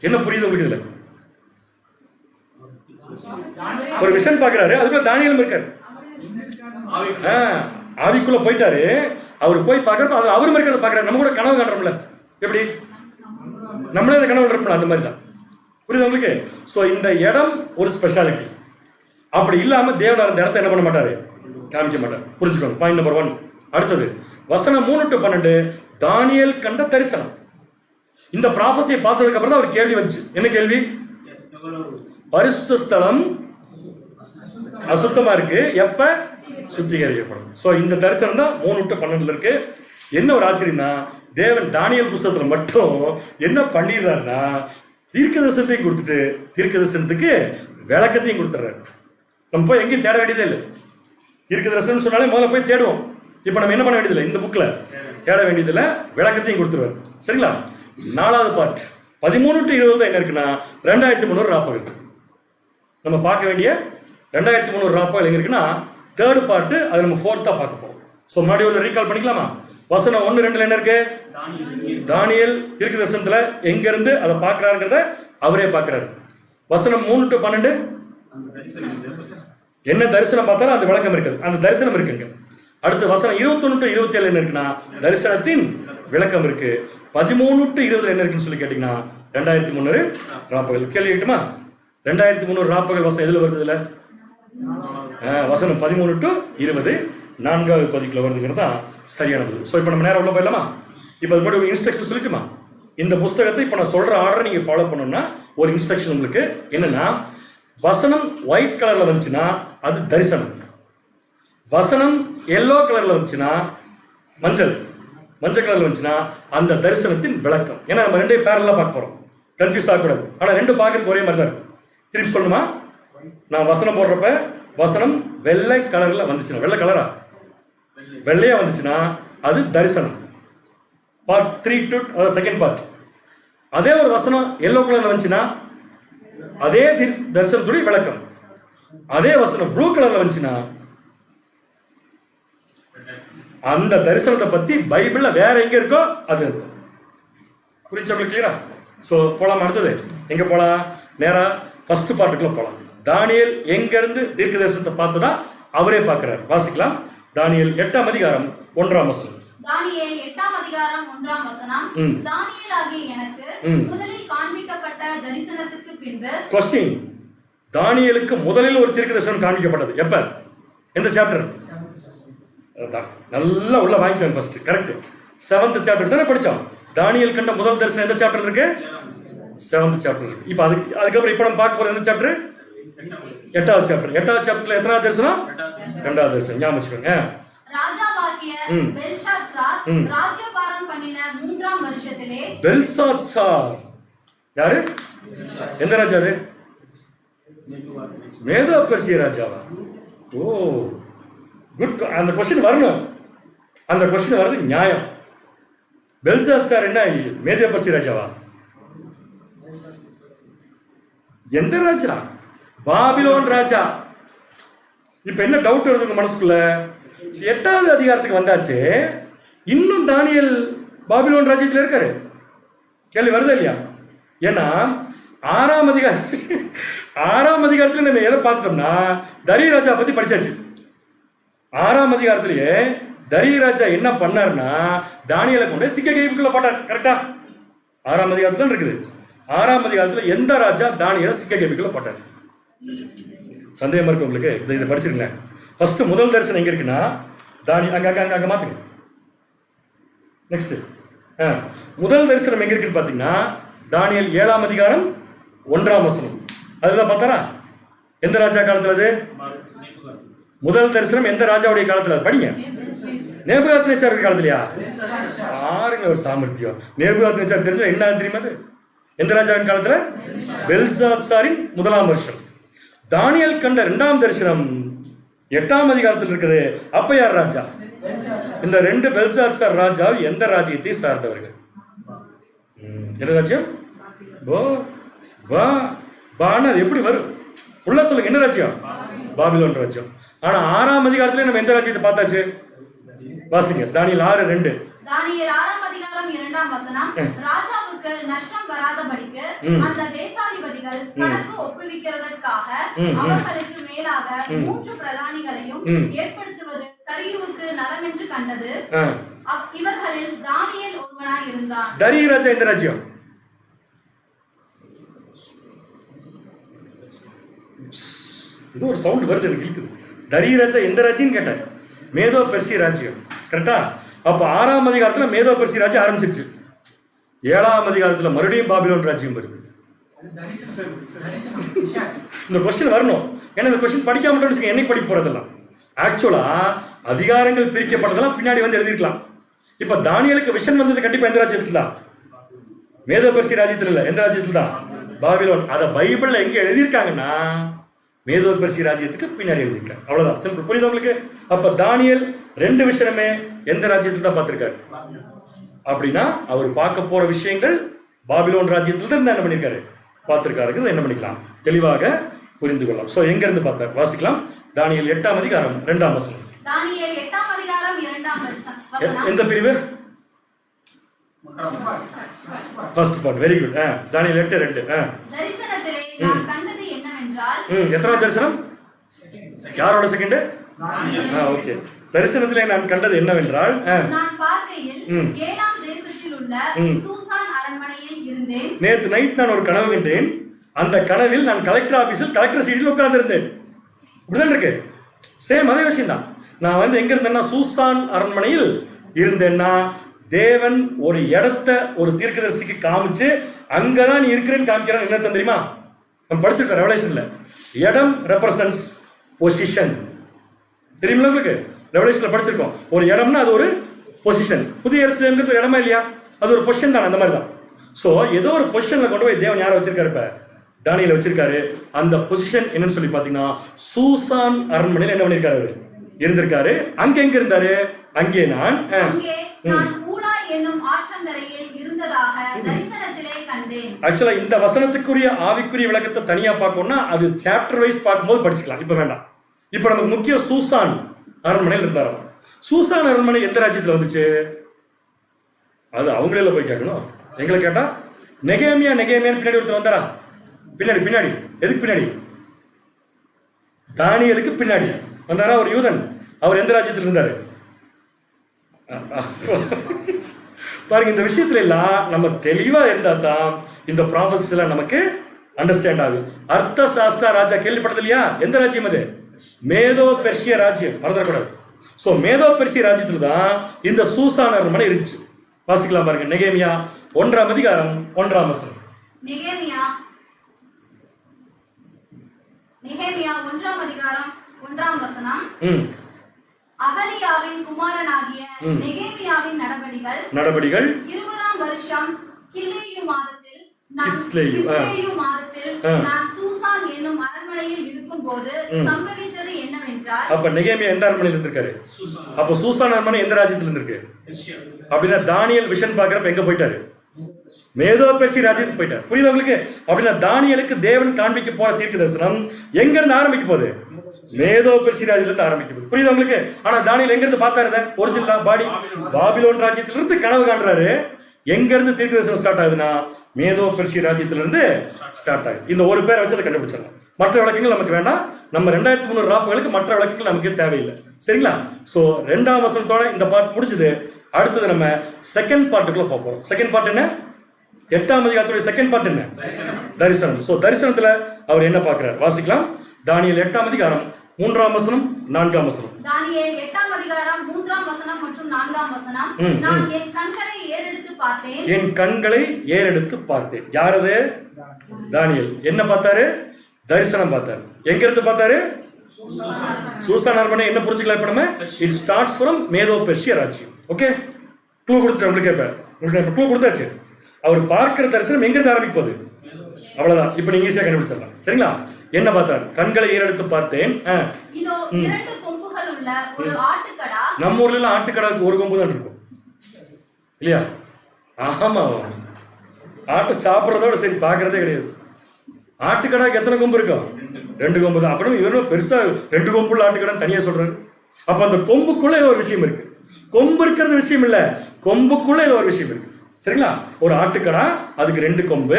என்ன புரியுது உங்களுக்கு? இதுல ஒரு விஷயம் பார்க்கிறாரு, அதுக்குள்ள தானியேலும் இருக்காரு. ஆவிக்குள்ள போயிட்டாரு. அவர் போய் பார்க்கறப்ப அது அவரும் இருக்கிறத பார்க்கிறார். நம்ம கூட கனவு காண்றோம்ல, எப்படி நம்மளே அந்த கனவு இருப்போம், அந்த மாதிரி தான். புரியுது உங்களுக்கு? சோ இந்த இடம் ஒரு ஸ்பெஷாலிட்டி. அப்படி இல்லாம தேவன் அந்த இடத்தை என்ன பண்ண மாட்டாரு, காமிக்க மாட்டார். புரிஞ்சுக்கோங்க. Point number 1. அடுத்தது வசனம் 3 to 12 தானியேல் கண்ட தரிசனம். இந்த ப்ராபஸியை பார்த்ததுக்கு அப்புறம் தான் ஒரு கேள்வி வந்துச்சு. என்ன கேள்வி? பரிசுத்த ஸ்தலம் அசுத்தமா இருக்கு, எப்ப சுத்திகரிக்கப்படும்? சோ இந்த தரிசனம் தான் 3 to 12 இருக்கு. என்ன ஒரு ஆச்சரியம்னா, தேவன் தானியேல் புஸ்தகத்துல மட்டும் என்ன பண்ணிடுறாருன்னா, தீர்க்கதரிசனத்தையும் கொடுத்துட்டு தீர்க்கதரிசனத்துக்கு விளக்கத்தையும் கொடுத்துறாரு. நம்ம போய் எங்கேயும் தேட வேண்டியதே இல்லை. தீர்க்கதரிசனம் சொன்னாலே முதல்ல போய் தேடுவோம். இப்ப நம்ம என்ன பண்ண வேண்டியதில்லை, இந்த புக்ல தேட வேண்டியதில்லை, விளக்கத்தையும் கொடுத்துருவாரு, சரிங்களா? 4வது பார்ட் 13 to 20 என்ன இருக்குன்னா 2300 ராப்பகல். நம்ம பார்க்க வேண்டிய 2300 ராப்பகல் எங்க இருக்குன்னா 3rd பார்ட், அது நம்ம 4th பார்க்க போறோம். சோ மறுபடியும் ரீகால் பண்ணிக்கலாமா? வசனம் 1 2 என்ன இருக்கு? தானியேல் தீர்க்கதரிசனத்துல எங்க இருந்து அதை பார்க்கிறாருங்கிறத அவரே பார்க்கிறாரு. வசனம் 3 to 12 என்ன தரிசனம் பார்த்தாலும் அந்த விளக்கம் இருக்குது, அந்த தரிசனம் இருக்குங்க. அடுத்து வசனம் 21 to 27 என்ன இருக்குன்னா தரிசனத்தின் விளக்கம் இருக்கு. 13 to 20 என்ன இருக்குன்னு சொல்லி கேட்டீங்கன்னா 2300 ராப்பகல். கேள்வி கேட்டுமா? 2300 ராப்பகல் வசனம் எதுல வருது? இதுல வசனம் 13 to 20 4வது பதிக்குள்ள வருதுங்கிறது தான் சரியானது. ஸோ இப்போ நம்ம நேரம் உள்ள போயிடலாமா? இப்போ அது மட்டும் இன்ஸ்ட்ரக்ஷன் சொல்லிட்டுமா? இந்த புஸ்தகத்தை இப்போ நான் சொல்ற ஆர்டரை நீங்க ஃபாலோ பண்ணணும்னா ஒரு இன்ஸ்ட்ரக்ஷன் உங்களுக்கு என்னன்னா, வசனம் ஒயிட் கலர்ல வந்துச்சுன்னா அது தரிசனம், வசனம் எல்லோ கலர்ல வந்துச்சுன்னா மஞ்சள் கலர்ல வந்துச்சுன்னா அந்த தரிசனத்தின் விளக்கம். ஏன்னா நம்ம ரெண்டே பேரலா பார்க்க போறோம், கன்ஃபியூஸ் ஆகக்கூடாது. ஆனா ரெண்டு பார்க்கறதுக்கு ஒரே மாதிரி தான் இருக்கும். திருப்பி சொல்லணுமா? நான் வசனம் போடுறப்ப வசனம் வெள்ளை கலர்ல வந்துச்சுன்னா, வெள்ளை கலரா வெள்ளையா வந்துச்சுன்னா அது தரிசனம். Part 3 to second part. அதே ஒரு வசனம் எல்லோ கலர்ல வந்துச்சுன்னா அதே தரிசனத்துடைய விளக்கம். அதே வசனம் ப்ளூ கலர்ல வந்துச்சுன்னா அந்த தரிசனத்தை பத்தி பைபிள்ல வேற எங்க இருக்கோ அது இருக்கும். புரிஞ்சு கிளியரா? சோ போலாம். அடுத்தது எங்க போலாம்? நேரா ஃபர்ஸ்ட் பார்ட்டுக்குள்ள போலாம். தானியேல் எங்க இருந்து தீர்க்க தரிசனத்தை பார்த்ததா அவரே பார்க்கிறார். வாசிக்கலாம். தானியேல் 8ஆம் அதிகாரம் 1ஆம் வசனம். தானியேல் 8ஆம் அதிகாரம் 1ஆம் வசனம். தானியேல் ஆகிய எனக்கு முதலில் காண்பிக்கப்பட்ட தரிசனத்துக்கு பின்பு. கொஸ்டின், தானியேலுக்கு முதலில் ஒரு தீர்க்க தரிசனம் காண்பிக்கப்பட்டது எப்ப? எந்த சாப்டர்? நல்லா உள்ள வாங்கிக்கலாம். First correct. 7th சாப்டர் தானே படிச்சோம். தானியேல் கண்ட முதல் தரிசனம் எந்த சாப்டர் இருக்கு? 7th சாப்டர் இருக்கு. இப்போ அதுக்கப்புறம் இப்போ நம்ம பார்க்க போறது எந்த சாப்டர்? 8வது சாப்டர். 8வது சாப்டர்ல எத்தனாவது தரிசனம்? 2வது தரிசனம். ஞாபகம் வச்சுக்கோங்க. ராஜாவாகிய பெல்ஷாத்சார் ராஜ்யபாரம் பண்ணின 3ஆம் வருஷத்திலே. பெல்ஷாத்சார் யாரு? எந்த ராஜா அது? மேதோ பெர்சியா ராஜாவா? ஓ குட். அந்த கொஸ்டின் வரணும். அந்த கொஸ்டின் வர்றது நியாயம். பெல்ஷாத்சார் என்ன மேதோ பெர்சியா ராஜாவா? எந்த ராஜா? பாபிலோன் ராஜா. இப்ப என்ன டவுட் வருது மனசுக்குள்ள? 8வது அதிகாரத்துக்கு வந்தாச்சு, இன்னும் தானியேல் பாபிலோன் ராஜ்யத்தில் இருக்காரு. கேள்வி வருது இல்லையா? ஏன்னா 6ஆம் அதிகாரத்துல நம்ம எதை பார்த்தோம்னா தரிய ராஜா பத்தி படிச்சாச்சு. 6ஆம் அதிகாரத்திலேயே தரிய ராஜா என்ன பண்ணாருன்னா தானியேலை கொண்டு சிக்க கைப்புக்குள்ள போட்டார். கரெக்டா? 6ஆம் அதிகாரத்துல இருக்குது. 6ஆம் அதிகாரத்துல எந்த ராஜா தானியேலை சிக்க கைப்புக்குள்ள போட்டார்? சந்தேகமா இருக்கு உங்களுக்கு? இதை படிச்சிருங்களேன். ஃபர்ஸ்ட் முதல் தரிசனம் எங்க இருக்குன்னா அங்க மாத்துங்க. நெக்ஸ்ட் முதல் தரிசனம் எங்க இருக்குன்னு பாத்தீங்கன்னா தானியேல் 7ஆம் அதிகாரம் 1ஆம் வசனம். அதுதான் பார்த்தாரா? எந்த ராஜா காலத்துல அது? முதல் தரிசனம் எந்த ராஜாவுடைய காலத்துல? படிங்க. நேபுகாத்நேச்சார் காலத்துலயா? பாருங்க ஒரு சாமர்த்தியம். நேபுகாத்நேச்சார் தெரிஞ்சா என்ன தெரியுமா? அது எந்த ராஜாவின் காலத்துல? பெல்ஷாத்சாரின் 1ஆம் வருஷம். தானியேல் கண்ட 2ஆம் தரிசனம் 8ஆம் அதிகாரத்தில் இருக்குது. அப்ப யார் ராஜா? இந்த 2 பெல்ஷாத்சார் ராஜா எந்த ராஜ்யத்தை சார்ந்தவர்கள்? என்ன ராஜ்யம்? அது எப்படி வரும்? ஃபுல்லா சொல்லுங்க. என்ன ராஜ்யம்? பாபிலோன் ராஜ்யம். ஆனா 6ஆம் அதிகாரத்துல நம்ம எந்த ராஜ்யத்தை பார்த்தாச்சு? வாசிங்க. தானியேல் 6:2. தானியேல் 6ஆம் அதிகாரம் 2ஆம் வசனம். ராஜாவுக்கு நஷ்டம் வராதபடிக்கு அந்த தேசாதிபதிகள் கணக்கு ஒப்புவிக்கிறதற்காக அவர்களுக்கு மேலாக 3 பிரதானிகளையும் ஏற்படுத்துவது தரியுவுக்கு நலம் என்று கண்டது. இவர்களில் தானியேல் ஒருவனாய் இருந்தான். தரிய ராஜா எந்த ராஜ்யம்? இது ஒரு சவுண்ட் வருது எனக்கு இருக்குது. தரிய ராஜா எந்த ராஜ்யம் கேட்டேன்? மேதோ பெர்சிய ராஜ்யம். கரெக்டா? அப்ப 6ஆம் அதிகாரத்துல மேதோ பெர்சிய ராஜ்யம் ஆரம்பிச்சிருச்சு. 7ஆம் அதிகாரத்துல மறுபடியும் பாபிலோன் ராஜ்யம் வருது. இந்த கொஸ்டின் வரணும். ஏன்னா இந்த கொஸ்டின் படிக்காம என்னைக்கு படிக்க போறதெல்லாம் ஆக்சுவலா அதிகாரங்கள் பிரிக்கப்பட்டதெல்லாம் பின்னாடி வந்து எழுதிருக்கலாம். இப்ப தானியேலுக்கு விஷன் வந்தது கண்டிப்பா எந்த ராஜ்யத்துல தான்? மேதோ பெர்சிய ராஜ்யத்துல இல்ல. எந்த ராஜ்யத்துல தான்? பாபிலோன். அத பைபிள்ல எங்க எழுதியிருக்காங்கன்னா மேதோ பெர்சிய ராஜ்யத்துக்கு பின்னாடி எழுதியிருக்காங்க. அவ்வளவுதான். சிம்பிள். புரியுது உங்களுக்கு? அப்ப தானியேல் 2 விஷயமே எந்த ராஜ்யத்துல தான் பார்த்திருக்காரு அப்படின்னா அவர் பார்க்க போற விஷயங்கள் பாபிலோன் ராஜ்யத்துல தான் என்ன பண்ணிருக்காரு? பார்த்திருக்காரு. என்ன பண்ணிக்கலாம்? தெளிவாக புரிந்து கொள்ளலாம். சோ எங்க இருந்து பார்த்தார்? வாசிக்கலாம். தானியேல் 8ஆம் அதிகாரம் 2ஆம் வசனம். தானியேல் 8ஆம் அதிகாரம் 2ஆம் வசனம். எந்த பிரிவு? First part. Very good. Daniel 8:2. தரிசனத்திலே நான் கண்டது என்னவென்றால். எத்தனாவது தரிசனம்? யாரோட செகண்ட்? ஓகே. தரிசனத்திலே நான் கண்டது என்னவென்றால் நான் பார்க்கையில் 7ஆம் தேசத்தில் உள்ள சூசான் அரண்மனையில் இருந்தேன். நேற்று நைட் நான் ஒரு கனவு கண்டேன். அந்த கனவில் நான் கலெக்டர் ஆபீஸில் கலெக்டர் சீட்டில் உட்கார்ந்து இருந்தேன். இப்படிதான் இருக்கு. சேம் அதே விஷயம் தான். நான் வந்து எங்க இருந்தேன்னா சூசான் அரண்மனையில் இருந்தேன்னா தேவன் ஒரு இடத்த ஒரு தீர்க்கதரிசிக்கு காமிச்சு அங்கதான் நீ இருக்கிறேன்னு காமிக்கிறான். என்ன தெரியுமா? நம்ம படிச்சிருக்கோம் ரெவலேஷன்ல. இடம் ரெப்ரசன்ட்ஸ் பொசிஷன். தெரியுமில்ல உங்களுக்கு? ரெவலேஷன்ல படிச்சிருக்கோம். ஒரு இடம்னா அது ஒரு பொசிஷன். புதிய எருசலேம்ங்கிறது ஒரு இடமா இல்லையா? அது ஒரு பொசிஷன் தான். அந்த மாதிரி தான். ஸோ ஏதோ ஒரு பொசிஷன்ல கொண்டு போய் தேவன் யாரை வச்சிருக்காரு? இப்ப தானியேலை வச்சிருக்காரு. அந்த பொசிஷன் என்னன்னு சொல்லி பாத்தீங்கன்னா சூசான் அரண்மனையில் என்ன பண்ணிருக்காரு? அவரு இருந்திருக்காரு. அங்க எங்க இருந்தாரு? அங்கே நான் ஊலா என்னும் ஆற்றங்கரையில் இருந்ததாக தரிசனத்திலே கண்டேன். ஆக்சுவலா இந்த வசனத்துக்குரிய ஆவிக்குரிய விளக்கத்தை தனியா பார்க்கணும்னா அது சாப்டர் வைஸ் பார்க்கும்போது படிச்சுக்கலாம். இப்ப வேண்டாம். இப்ப நமக்கு முக்கிய சூசான் அரண்மனையில் இருந்தாரு. சூசான் அரண்மனை எந்த ராஜ்யத்துல வந்துச்சு? அது அவங்களே போய் கேட்கணும். எங்களை கேட்டா நெகேமியான்னு பின்னாடி ஒருத்தர் வந்தாரா? பின்னாடி எதுக்கு பின்னாடி? தானியேலுக்கு பின்னாடி வந்தாரா ஒரு யூதன். அவர் எந்த ராஜ்யத்தில் இருந்தாரு? பாருங்க, இந்த விஷயத்துல எல்லாம் நம்ம தெளிவா இருந்தா தான் இந்த ப்ராசஸ் எல்லாம் நமக்கு அண்டர்ஸ்டாண்ட் ஆகும். அர்த்த சாஸ்திரா ராஜா கேள்விப்பட்டது இல்லையா? எந்த ராஜ்யம் அது? மேதோ பெர்ஷிய ராஜ்யம். மறந்துடக்கூடாது. சோ மேதோ பெர்ஷிய ராஜ்யத்துல தான் இந்த சூசான் அரண்மனை இருந்துச்சு. வாசிக்கலாம் பாருங்க. நெகேமியா 1ஆம் அதிகாரம் 1ஆம் வசனம். நெகேமியா 1ஆம் அதிகாரம் 1ஆம் வசனம். அகலியாவின் குமாரனாகிய நெகேமியாவின் நடபடிகள் 20ஆம் வருஷம் கிஸ்லேயு மாதத்தில் நான் சூசான் என்னும் அரண்மனையில் இருக்கும்போது சம்பவித்தது என்னவென்றால். அப்ப நெகேமியா எந்த அரண்மனையில் இருந்திருக்காரு? அப்ப சூசான் அரண்மனை எந்த ராஜ்யத்தில் இருந்திருக்கு? அப்படின்னா தானியேல் விஷன் பாக்குறப்ப எங்க போயிட்டாரு? மேதோ பெர்ஷிய ராஜ்யத்துக்கு போயிட்டார். புரியுது உங்களுக்கு? அப்படின்னா தானியேலுக்கு தேவன் காண்பிக்க போற தீர்க்க தரிசனம் எங்க இருந்து ஆரம்பிக்க போகுது? மேதோ பெர்ஷிய ராஜ்யத்துல இருந்து ஆரம்பிக்க போகுது. புரியுது உங்களுக்கு? ஆனா தானியேல் எங்க இருந்து பார்த்தாரு? ஒரிஜினல் பாடி பாபிலோன் ராஜ்யத்திலிருந்து கனவு காண்றாரு. எங்க இருந்து தீர்க்க தரிசனம் ஸ்டார்ட் ஆகுதுன்னா மேதோ பெர்ஷிய ராஜ்யத்திலிருந்து ஸ்டார்ட் ஆகுது. இந்த ஒரு பேரை வச்சு அதை கண்டுபிடிச்சிடலாம். மற்ற விளக்கங்கள் நமக்கு வேண்டாம். நம்ம 2300 ராப்புகளுக்கு மற்ற விளக்கங்கள் நமக்கு தேவையில்லை. சரிங்களா? சோ 2ஆம் வசனத்தோட இந்த பார்ட் முடிச்சது. அடுத்தது நம்ம செகண்ட் பார்ட்டுக்குள்ள போறோம். செகண்ட் பார்ட் என்ன? 8ஆம் அதிகாரத்துடைய செகண்ட் பார்ட் என்ன? தரிசனம். சோ தரிசனத்துல அவர் என்ன பார்க்கிறார்? வாசிக்கலாம். தானியேல் 8ஆம் அதிகாரம் 3ஆம் வசனம் 4ஆம் வசனம். தானியேல் 8ஆம் அதிகாரம் 3ஆம் வசனம் மற்றும் 4ஆம் வசனம். நான் என் கண்களை ஏறெடுத்து பார்த்தேன். யாரது? தானியேல். என்ன பார்த்தாரு? தரிசனம் பார்த்தாரு. எங்க இருந்து பார்த்தாரு? சூசான் அரண்மனை. என்ன புரிஞ்சுக்கலாம் இப்ப நம்ம? It starts from Medo Persian ராஜ்யம். ஓகே, க்ளூ கொடுத்து உங்களுக்கு க்ளூ கொடுத்தாச்சு. அவர் பார்க்கிற தரிசனம் எங்க இருந்து ஆரம்பிக்க போகுது? அவ்வளவுதான். இப்ப நீங்க ஈஸியா கண்டுபிடிச்சிடலாம். சரிங்களா? என்ன பார்த்தார்? கண்களை ஏறெடுத்து பார்த்தேன். இதோ 2 கொம்புகள் உள்ள ஒரு ஆட்டுக்கடா. நம்ம ஊர்ல எல்லாம் ஆட்டுக்கடாக்கு ஒரு கொம்பு தான் இருக்கும் இல்லையா? ஆமா, ஆட்டை சாப்பிட்றதோட சரி பார்க்கறதே கிடையாது. ஆட்டுக்கடாக்கு எத்தனை கொம்பு இருக்கும்? 2 கொம்பு தான். அப்புறம் இவரும் பெருசா 2 கொம்புள்ள ஆட்டுக்கடான்னு தனியா சொல்றாரு. அப்ப அந்த கொம்புக்குள்ள ஏதோ ஒரு விஷயம் இருக்கு. கொம்பு இருக்கிறது விஷயம் இல்ல, கொம்புக்குள்ள ஏதோ ஒரு விஷயம் இருக்கு. சரிங்களா? ஒரு ஆட்டுக்கடா, அதுக்கு 2 கொம்பு.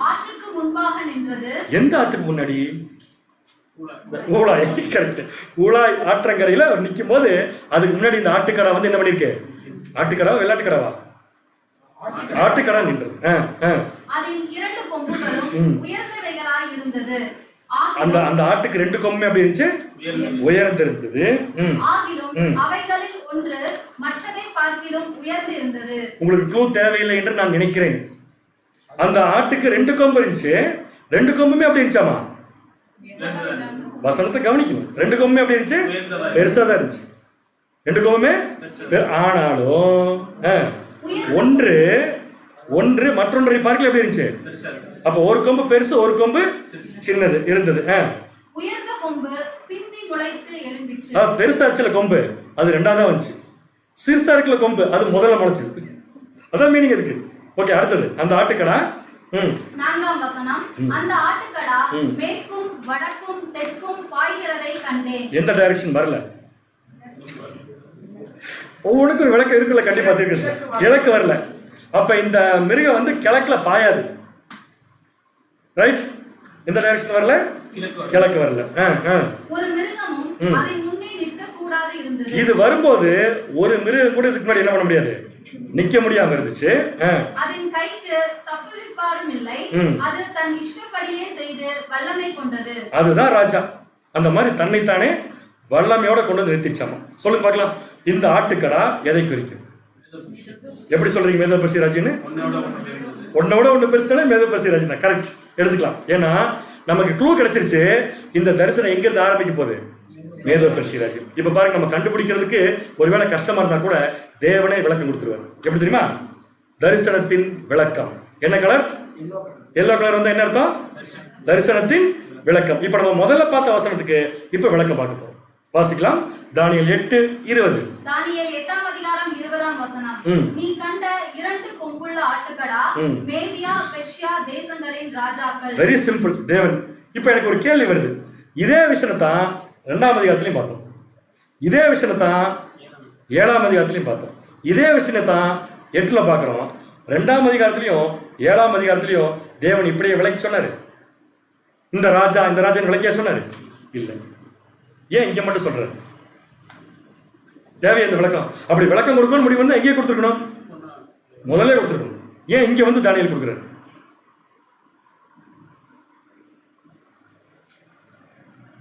ஆற்றுக்கு முன்பாக நின்றது. எந்த ஆற்றுக்கு முன்னாடி? ஊழாய். கரெக்ட். ஊழாய் ஆற்றங்கரையில நிக்கும் போது அதுக்கு முன்னாடி இந்த ஆட்டுக்கடா வந்து என்ன பண்ணிருக்கு? ஆட்டுக்கடாவா வெள்ளாட்டுக்கடாவா? ஆட்டுக்கடா நின்றது. அதின் 2 கொம்புகளும் உயர்ந்தவைகளாய் இருந்தது. அந்த ஆட்டுக்கு 2 கொம்புமே அப்படி இருந்துச்சு, உயர்ந்து இருந்தது. அவைகளில் ஒன்று மற்றதை பார்க்கிலும் உயர்ந்து இருந்தது. உங்களுக்கு க்ளூ தேவையில்லை என்று நான் நினைக்கிறேன். அந்த ஆட்டுக்கு 2 கொம்பு இருந்துச்சு. 2 கொம்புமே அப்படி இருந்துச்சாமா? வசனத்தை கவனிக்கணும். 2 கொம்புமே அப்படி இருந்துச்சு, பெருசா தான் இருந்துச்சு. 2 கொம்புமே. ஆனாலும் ஒன்று மற்றொன்றை பார்க்கல எப்படி இருந்துச்சு? அப்ப ஒரு கொம்பு பெருசு, ஒரு கொம்பு சின்னது இருந்தது. உயர்ந்த கொம்பு பிந்தி முளைத்து எழும்பிற்று. பெருசா இருக்குல கொம்பு, அது 2ஆவதா வந்துச்சு. சிறுசா இருக்குல கொம்பு, அது முதல்ல முளைச்சது. அதான் மீனிங் இருக்கு. ஓகே, அடுத்தது அந்த ஆட்டுக்கடா. 4ஆம் வசனம். அந்த ஆட்டுக்கடா மேற்கும் வடக்கும் தெற்கும் பாய்கிறதை கண்டேன். எந்த டைரக்ஷன் வரல? ஒவ்வொன்றுக்கும் ஒரு விளக்கம் இருக்குல்ல, கண்டிப்பா இருக்கு. கிழக்கு வரல. அப்ப இந்த மிருகம் வந்து கிழக்குல பாயாது. ரைட்? இந்த டைரக்ஷன் வரல, கிழக்கு வரல. ஒரு மிருகமும் அதன் முன்னே நிற்க கூடாது முடியாது இருந்தது. இது வரும்போது ஒரு மிருகம் கூட இதுக்கு முன்னாடி என்ன பண்ண முடியாது, நிக்க முடியாம இருந்துச்சு. அதன் கைக்கு தப்புவிப்பாரும் இல்லை, அது தன் இஷ்டப்படியே செய்து வல்லமை கொண்டது. அதுதான் ராஜா. அந்த மாதிரி தன்னைத்தானே வல்லமையோட கொண்டு வந்து நிறுத்திச்சாமா. சொல்லுங்க பார்க்கலாம், இந்த ஆட்டுக்கடா எதை குறிக்கும்? எப்படி சொல்றீங்க மேதோ பெர்சியா ராஜ்யன்னு? ஒன்னோட ஒண்ணு பெருசான மேதோ பெர்சியா ராஜ்யம் தான். கரெக்ட், எடுத்துக்கலாம். ஏன்னா நமக்கு க்ளூ கிடைச்சிருச்சு, இந்த தரிசனம் எங்க இருந்து ஆரம்பிக்க போகுது, மேதோ பெர்சியா ராஜ்யம். இப்ப பாருங்க, நம்ம கண்டுபிடிக்கிறதுக்கு ஒருவேளை கஷ்டமா இருந்தா கூட தேவனே விளக்கம் கொடுத்துருவாரு. எப்படி தெரியுமா? தரிசனத்தின் விளக்கம். என்ன கலர்? எல்லோ கலர் வந்தா என்ன அர்த்தம்? தரிசனத்தின் விளக்கம். இப்ப நம்ம முதல்ல பார்த்த வசனத்துக்கு இப்ப விளக்கம் பார்க்க போறோம். வாசிக்கலாம். தானியேல் 8:20. தானியேல் 8ஆம் அதிகாரம் 20ஆம் வசனம். நீ கண்ட 2 கொம்புள்ள ஆட்டுக்கடா மேதியா பெர்சியா தேசங்களின் ராஜாக்கள். Very simple. தேவன் இப்ப எனக்கு ஒரு கேள்வி வருது. இதே விஷயத்தான் 2ஆம் அதிகாரத்திலையும் பார்த்தோம், இதே விஷயத்தான் 7ஆம் அதிகாரத்திலையும் பார்த்தோம், இதே விஷயத்தான் 8ல பார்க்கிறோம். 2ஆம் அதிகாரத்திலையும் 7ஆம் அதிகாரத்திலையும் தேவன் இப்படியே விளக்கி சொன்னாரு. இந்த ராஜா விளக்கியா சொன்னாரு? இல்லை. ஏன் இங்க மட்டும் சொல்றாரு? தேவையா இந்த விளக்கம்? அப்படி விளக்கம் கொடுக்கணும் முடிவு வந்து எங்கே கொடுத்துருக்கணும்? முதல்ல கொடுத்துருக்கணும். ஏன் இங்க வந்து தானியேல் கொடுக்குறாரு?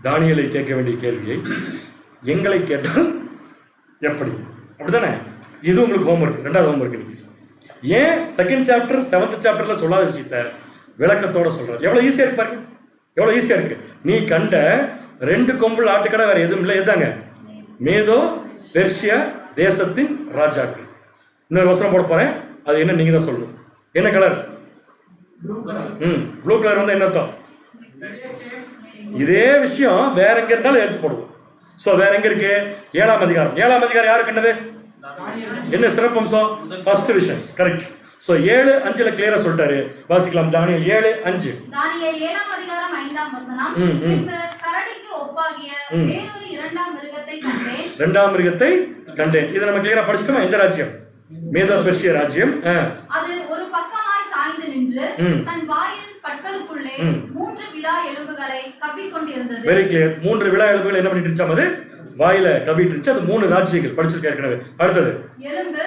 தானியேலை கேட்க வேண்டிய கேள்வியை எங்களை கேட்டால் எப்படி? அப்படித்தானே? இது உங்களுக்கு ஹோம்ஒர்க், 2வது ஹோம்ஒர்க். ஏன் செகண்ட் சாப்டர் 7th சாப்டர்ல சொல்லாத விஷயத்த விளக்கத்தோட சொல்றாரு? எவ்வளவு ஈஸியா இருக்கு பாருங்க, எவ்வளவு ஈஸியா இருக்கு. நீ கண்ட 2 கொம்புள்ள ஆட்டுக்கடை வேற எதுவும் இல்லை, எதாங்க? மேதோ பெர்சியா தேசத்தின் ராஜாக்கள். இன்னொரு வசனம் போட போறேன், அது என்ன நீங்க தான் சொல்லணும். என்ன கலர்? ப்ளூ கலர் வந்து என்ன அர்த்தம்? இதே விஷயம் வேற எங்க இருந்தாலும் எடுத்து போடுவோம். சோ வேற எங்க இருக்கு? 7ஆம் அதிகாரம். 7ஆம் அதிகாரம் யாரு கண்டது? என்ன சிறப்பம்சம்? First vision. கரெக்ட். சோ 7:5ல கிளியரா சொல்லிட்டாரு. வாசிக்கலாம். தானியேல் 7:5. தானியேல் 7ஆம் அதிகாரம் 5ஆம் வசனம். பின்பு கரடிக்கு ஒப்பாகிய வேறொரு 2ஆம் மிருகத்தை கண்டேன். 2ஆம் மிருகத்தை கண்டேன். இத நம்ம கிளியரா படிச்சிட்டோமா? எந்த ராஜ்யம்? மேதோ பெர்சியா ராஜ்யம். அது ஒரு பக்கமாய் சாய்ந்து நின்று தன் வாயில் பற்களுக்குள்ளே 3 விலா எலும்புகளை கவ்விக்கொண்டிருந்தது. Very clear. 3 விலா எலும்புகள் என்ன பண்ணிட்டு இருந்துச்சு? அது வாயில கவ்விட்டு இருந்துச்சு. அது 3 ராஜ்யங்கள் படிச்சிருக்க ஏற்கனவே. அடுத்தது எலும்பு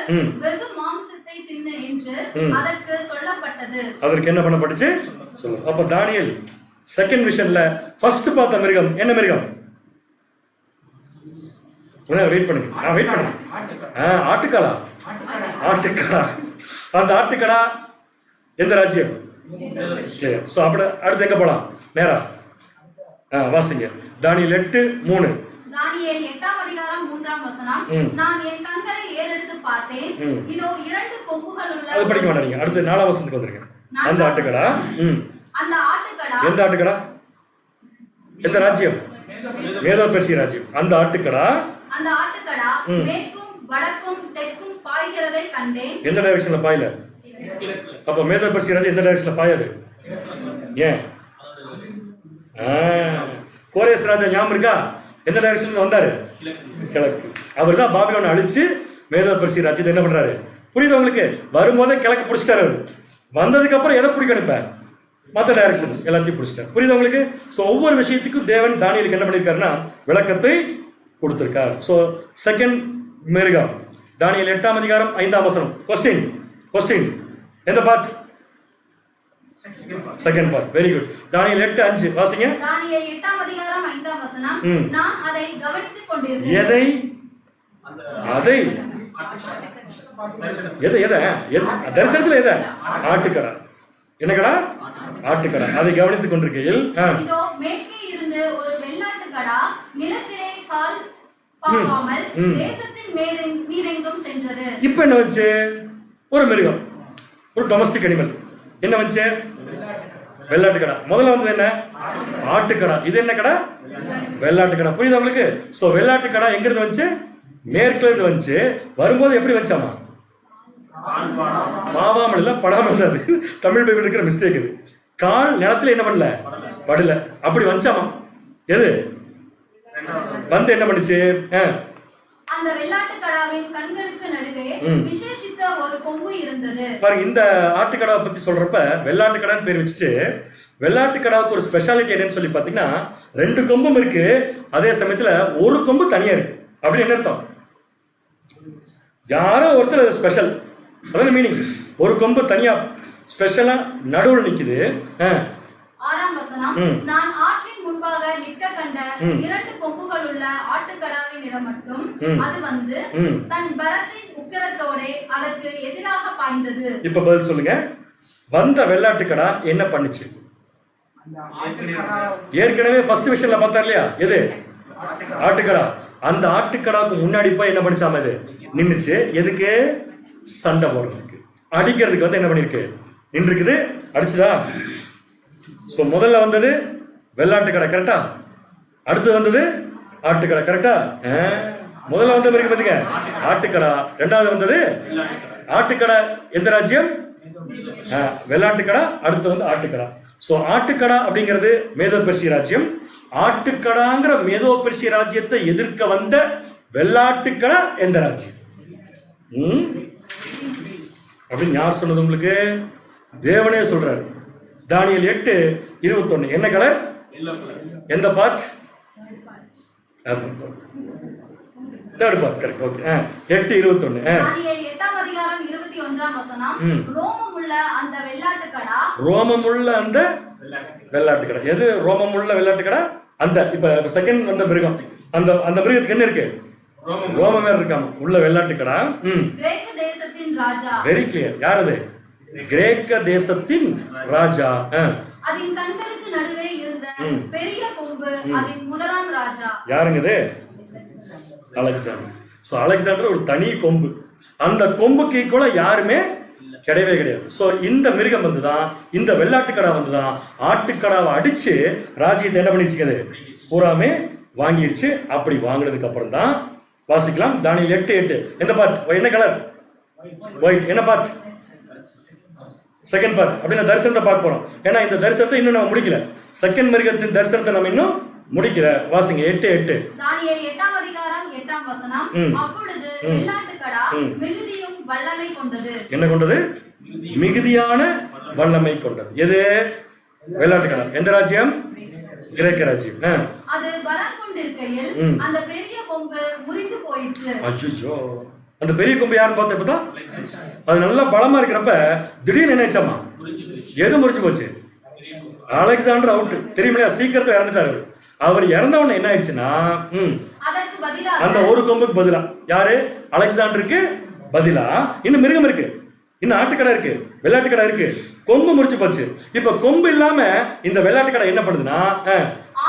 வெகு மாம்சத்தை தின்னு என்று அதற்கு சொல்லப்பட்டது. அதற்கு என்ன பண்ணப்பட்டுச்சு? சொல்லுங்க. அப்ப தானியேல் செகண்ட் விஷன்ல ஃபர்ஸ்ட் பார்த்த மிருகம் என்ன மிருகம்? வெயிட் பண்ணுங்க, நான் வெயிட் பண்ணுங்க. ஆட்டுக்கடா. ஆட்டுக்கடா. அந்த ஆட்டுக்கடா எந்த ராஜ்யம்? சோ அப்படி அடுத்து எங்க போலாம்? நேரா வாசிங்க. தானியேல் 8:3. தானியேல் 8ஆம் அதிகாரம் 3ஆம் வசனம். நான் என் கண்களை ஏறெடுத்து பார்த்தேன், இதோ 2 கொம்புகள் உள்ள. அது படிக்க மாட்டீங்க. அடுத்து 4ஆம் வசனத்துக்கு வந்துருங்க. அந்த ஆட்டுக்கடா. அந்த ஆட்டுக்கடா எந்த ஆட்டுக்கடா? எந்த ராஜ்யம்? மேதோ பெர்சியா ராஜ்யம். அந்த ஆட்டுக்கடா மேற்கும் வடக்கும் தெற்கும் பாய்கிறதை கண்டேன். எந்த டைரக்ஷன்ல பாயல? அப்ப மேதோ பெர்சியா ராஜ்யம் எந்த டைரக்ஷன்ல பாயாது? ஏன்? கோரேஸ் ராஜா ஞாபகம் இருக்கா? எந்த டைரக்ஷன்ல வந்தாரு? கிழக்கு. அவர் தான் பாபிலோனை அழிச்சு மேதோ பெர்சியா ராஜ்யத்தை என்ன பண்றாரு? புரியுது உங்களுக்கு? வரும்போதே கிழக்கு பிடிச்சிட்டாரு. வந்ததுக்கு அப்புறம் எதை பிடிக்கணும்? இப்ப மற்ற டைரக்ஷன் எல்லாத்தையும் பிடிச்சிட்டார். புரியுது உங்களுக்கு? ஸோ ஒவ்வொரு விஷயத்துக்கும் தேவன் தானியேலுக்கு என்ன பண்ணியிருக்காருன்னா விளக்கத்தை கொடுத்திருக்கார். ஸோ செகண்ட் மிருகம் தானியேல் 8ஆம் அதிகாரம் 5ஆம் வசனம். கொஸ்டின் எந்த part? Second part. Very good. Daniel 8:5 வாசிங்க. தானியேல் 8ஆம் அதிகாரம் 5ஆம் வசனம். நான் அதை கவனித்துக் கொண்டிருந்தேன். எதை? தரிசனத்துல எதை? ஆட்டுக்கடா. என்ன கடா? ஆட்டுக்கடா. அதை கவனித்துக் கொண்டிருக்கையில் இதோ மேற்கே இருந்து ஒரு வெள்ளாட்டுக்கடா நிலத்திலே கால் பாவாமல் தேசத்தின் மீதெங்கும் சென்றது. இப்ப என்ன வச்சு? ஒரு மிருகம், ஒரு டொமஸ்டிக் அனிமல். என்ன வச்சு? வெள்ளாட்டுக்கடா. முதல்ல வந்து என்ன? ஆட்டுக்கடா. இது என்ன கடா? வெள்ளாட்டுக்கடா. புரியுது உங்களுக்கு? சோ வெள்ளாட்டுக்கடா எங்க இருந்து வந்து? மேற்குல இருந்து வந்து. வரும்போது எப்படி வச்சாமா? பாவாமல் இல்ல, படாமல். தமிழ் பைபிள் இருக்கிற மிஸ்டேக் இது. கால் நிலத்துல என்ன பண்ணல? படல. அப்படி வச்சாமா? எது வந்து என்ன பண்ணுச்சு? அந்த வெள்ளாட்டுக்கடாவின் கண்களுக்கு நடுவே விசேஷித்த ஒரு கொம்பு இருந்தது. பாருங்க, இந்த ஆட்டுக்கடாவை பத்தி சொல்றப்ப வெள்ளாட்டுக்கடான்னு பேர் வச்சுட்டு, வெள்ளாட்டுக்கடாவுக்கு ஒரு ஸ்பெஷாலிட்டி என்னன்னு சொல்லி பாத்தீங்கன்னா 2 கொம்பும் இருக்கு. அதே சமயத்துல ஒரு கொம்பு தனியா இருக்கு. அப்படி என்ன அர்த்தம்? யாரோ ஒருத்தர் ஸ்பெஷல், அதான மீனிங். ஒரு கொம்பு தனியா ஸ்பெஷலா நடுவில் நிக்குது. 6ஆம் வசனம், நான் ஆற்றின் முன்பாக நிற்க கண்ட 2 கொம்புகள் உள்ள ஆட்டுக்கடாவின் இடம் மட்டும் அது வந்து தன் பலத்தின் உக்கிரத்தோட அதற்கு எதிராக பாய்ந்தது. இப்ப பதில் சொல்லுங்க. வந்த வெள்ளாட்டுக்கடா என்ன பண்ணுச்சு? ஏற்கனவே ஃபர்ஸ்ட் விஷயம்ல பார்த்தா இல்லையா, எது? ஆட்டுக்கடா. அந்த ஆட்டுக்கடாவுக்கு முன்னாடி போய் என்ன பண்ணிச்சாம இது நின்னுச்சு. எதுக்கு? சண்டை போடுறதுக்கு, அடிக்கிறதுக்கு வந்து என்ன பண்ணிருக்கு? நின்றுக்குது. அடிச்சுதா? சோ முதல்ல வந்தது வெள்ளாட்டுக்கடை, கரெக்டா? அடுத்து வந்தது ஆட்டுக்கடை, கரெக்டா? முதல்ல வந்தது இருக்கு பாத்தீங்க, ஆட்டுக்கடா. ரெண்டாவது வந்தது ஆட்டுக்கடை. எந்த ராஜ்யம்? வெள்ளாட்டுக்கடா. அடுத்து வந்து ஆட்டுக்கடா. சோ ஆட்டுக்கடா அப்படிங்கிறது மேதோ பெர்சிய ராஜ்யம். ஆட்டுக்கடாங்கிற மேதோ பெர்சிய ராஜ்யத்தை எதிர்க்க வந்த வெள்ளாட்டுக்கடா எந்த ராஜ்யம்? அப்படின்னு யார் சொன்னது உங்களுக்கு? தேவனே சொல்றாரு. தானியேல் 8:21. என்ன கலர்? எந்த part? Third part, correct. Okay. 8:21. தானியேல் 8ஆம் அதிகாரம் 21ஆம் வசனம், ரோமமுள்ள அந்த வெள்ளாட்டுக்கடா. ரோமமுள்ள அந்த வெள்ளாட்டுக்கடா. எது ரோமமுள்ள வெள்ளாட்டுக்கடா? அந்த இப்ப செகண்ட் வந்த மிருகம். அந்த அந்த மிருகத்துக்கு என்ன இருக்கு? ரோமமே இருக்காம உள்ள வெள்ளாட்டுக்கடா. கிரேக்க தேசத்தின் ராஜா. Very clear. யார் அது? கிரேக்க தேசத்தின் ராஜா. அதன் கண்களுக்கு நடுவே இருந்த பெரிய கொம்பு அதன் முதலாம் ராஜா. யாருங்க இது? அலெக்சாண்டர். சோ அலெக்சாண்டர் ஒரு தனி கொம்பு. அந்த கொம்புக்கு ஈக்குவலா யாருமே கிடையவே கிடையாது. சோ இந்த மிருகம் வந்துதான், இந்த வெள்ளாட்டுக்கடா வந்துதான் ஆட்டுக்கடாவை அடிச்சு ராஜ்யத்தை என்ன பண்ணிருச்சுது? பூராமே வாங்கிடுச்சு. அப்படி வாங்கினதுக்கு அப்புறம் தான் வாசிக்கலாம். தானியேல் 8:8. எந்த பார்ட்? என்ன கலர்? ஒயிட். என்ன பார்ட்? Second part. அப்படின்னா தரிசனத்தை பார்க்க போறோம். ஏன்னா இந்த தரிசனத்தை இன்னும் நம்ம முடிக்கல. செகண்ட் மிருகத்தின் தரிசனத்தை நம்ம இன்னும் முடிக்கல. வாசிங்க 8:8. தானியேல் 8ஆம் அதிகாரம் 8ஆம் வசனம், அப்பொழுது வெள்ளாட்டுக்கடா மிகுதியும் வல்லமை கொண்டது. என்ன கொண்டது? மிகுதியான வல்லமை கொண்டது. எது? வெள்ளாட்டுக்கடா. எந்த ராஜ்யம்? கிரேக்க ராஜ்யம். அது பலம் கொண்டிருக்கையில் அந்த பெரிய கொம்பு முறிந்து போயிற்று. அச்சோ, அந்த பெரிய கொம்பு யாருன்னு பார்த்தா இப்பதான் அது நல்லா பலமா இருக்கிறப்ப திடீர்னு நினைச்சாமா எது முறிச்சு போச்சு? Alexander out. தெரியுமில்லையா? சீக்கிரத்தை இறந்துட்டாரு. அவர் இறந்தவன என்ன ஆயிடுச்சுன்னா அந்த ஒரு கொம்புக்கு பதிலா யாரு? அலெக்சாண்டருக்கு பதிலா இன்னும் மிருகம் இருக்கு, இன்னும் ஆட்டுக்கடை இருக்கு, வெள்ளாட்டுக்கடை இருக்கு. கொம்பு முடிச்சு போச்சு. இப்ப கொம்பு இல்லாம இந்த வெள்ளாட்டுக்கடை என்ன பண்ணுதுன்னா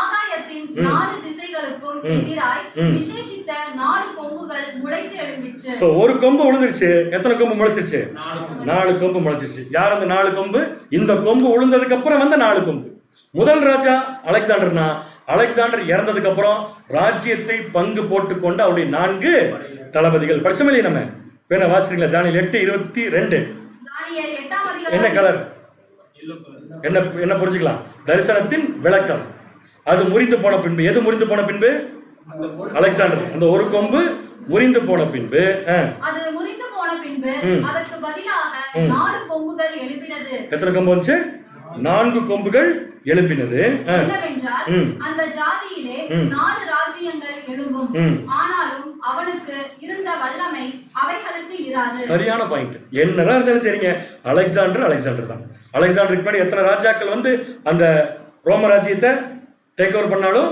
ஆகாயத்தின் 4 திசைகளுக்கும் எதிராய் விசேஷித்த 4 கொம்புகள் முளைத்து எழும்பிற்று. சோ ஒரு கொம்பு விழுந்துருச்சு. எத்தனை கொம்பு முளைச்சிருச்சு? 4 கொம்பு முளைச்சிருச்சு. யார் அந்த 4 கொம்பு? இந்த கொம்பு விழுந்ததுக்கு அப்புறம் வந்த 4 கொம்பு. முதல் ராஜா அலெக்சாண்டர்னா, அலெக்சாண்டர் இறந்ததுக்கு அப்புறம் ராஜ்யத்தை பங்கு போட்டுக் கொண்டு அவருடைய 4 தளபதிகள். படிச்சோமே நம்ம வேணா வாசிக்கிறீங்களா? தானியேல் 8:22. தானியேல் 8ஆம் அதிகாரம். என்ன கலர்? என்ன என்ன புரிஞ்சுக்கலாம்? தரிசனத்தின் விளக்கம். அது முறிந்து போன பின்பு, எது முறிந்து போன பின்பு? அலெக்சாண்டர். அந்த ஒரு கொம்பு முறிந்து போன பின்பு, அது முறிந்து போன பின்பு அதற்கு பதிலாக 4 கொம்புகள் எழும்பினது. எத்தனை கொம்பு வந்துச்சு? 4 கொம்புகள் எழுப்பினது. என்னவென்றால் அந்த ஜாதியிலே 4 ராஜ்யங்கள் எழும்பும், ஆனாலும் அவனுக்கு இருந்த வல்லமை அவைகளுக்கு இராது. சரியான பாயிண்ட். என்னதான் இருந்தாலும் சரிங்க, அலெக்சாண்டர் அலெக்சாண்டர் தான். அலெக்சாண்டருக்கு முன்னாடி எத்தனை ராஜாக்கள் வந்து அந்த ரோம ராஜ்யத்தை டேக் ஓவர் பண்ணாலும்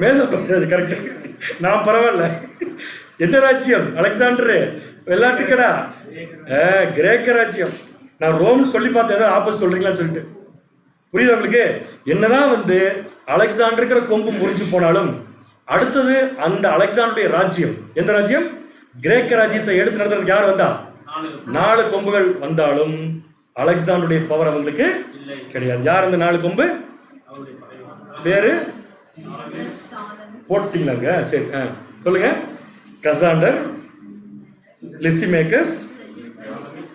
மேல கரெக்ட். நான் பரவாயில்ல. என்ன ராஜ்யம்? அலெக்சாண்டர். வெள்ளாட்டுக்கடா கிரேக்க ராஜ்யம். நான் ரோம் சொல்லி பார்த்தேன், ஏதாவது ஆப்போசிட் சொல்றீங்களான்னு சொல்லிட்டு. புரியுது உங்களுக்கு? என்னதான் வந்து அலெக்சாண்டருக்கிற கொம்பு முறிஞ்சு போனாலும் அடுத்தது அந்த அலெக்சாண்டருடைய ராஜ்யம், எந்த ராஜ்யம்? கிரேக்க ராஜ்யத்தை எடுத்து நடத்துறதுக்கு யார் வந்தா? 4 கொம்புகள் வந்தாலும் அலெக்சாண்டருடைய பவர் அவங்களுக்கு கிடையாது. யார் அந்த 4 கொம்பு? பேரு போட்டீங்களாங்க? சரி, சொல்லுங்க. கசாண்டர், லிசிமேக்கஸ்,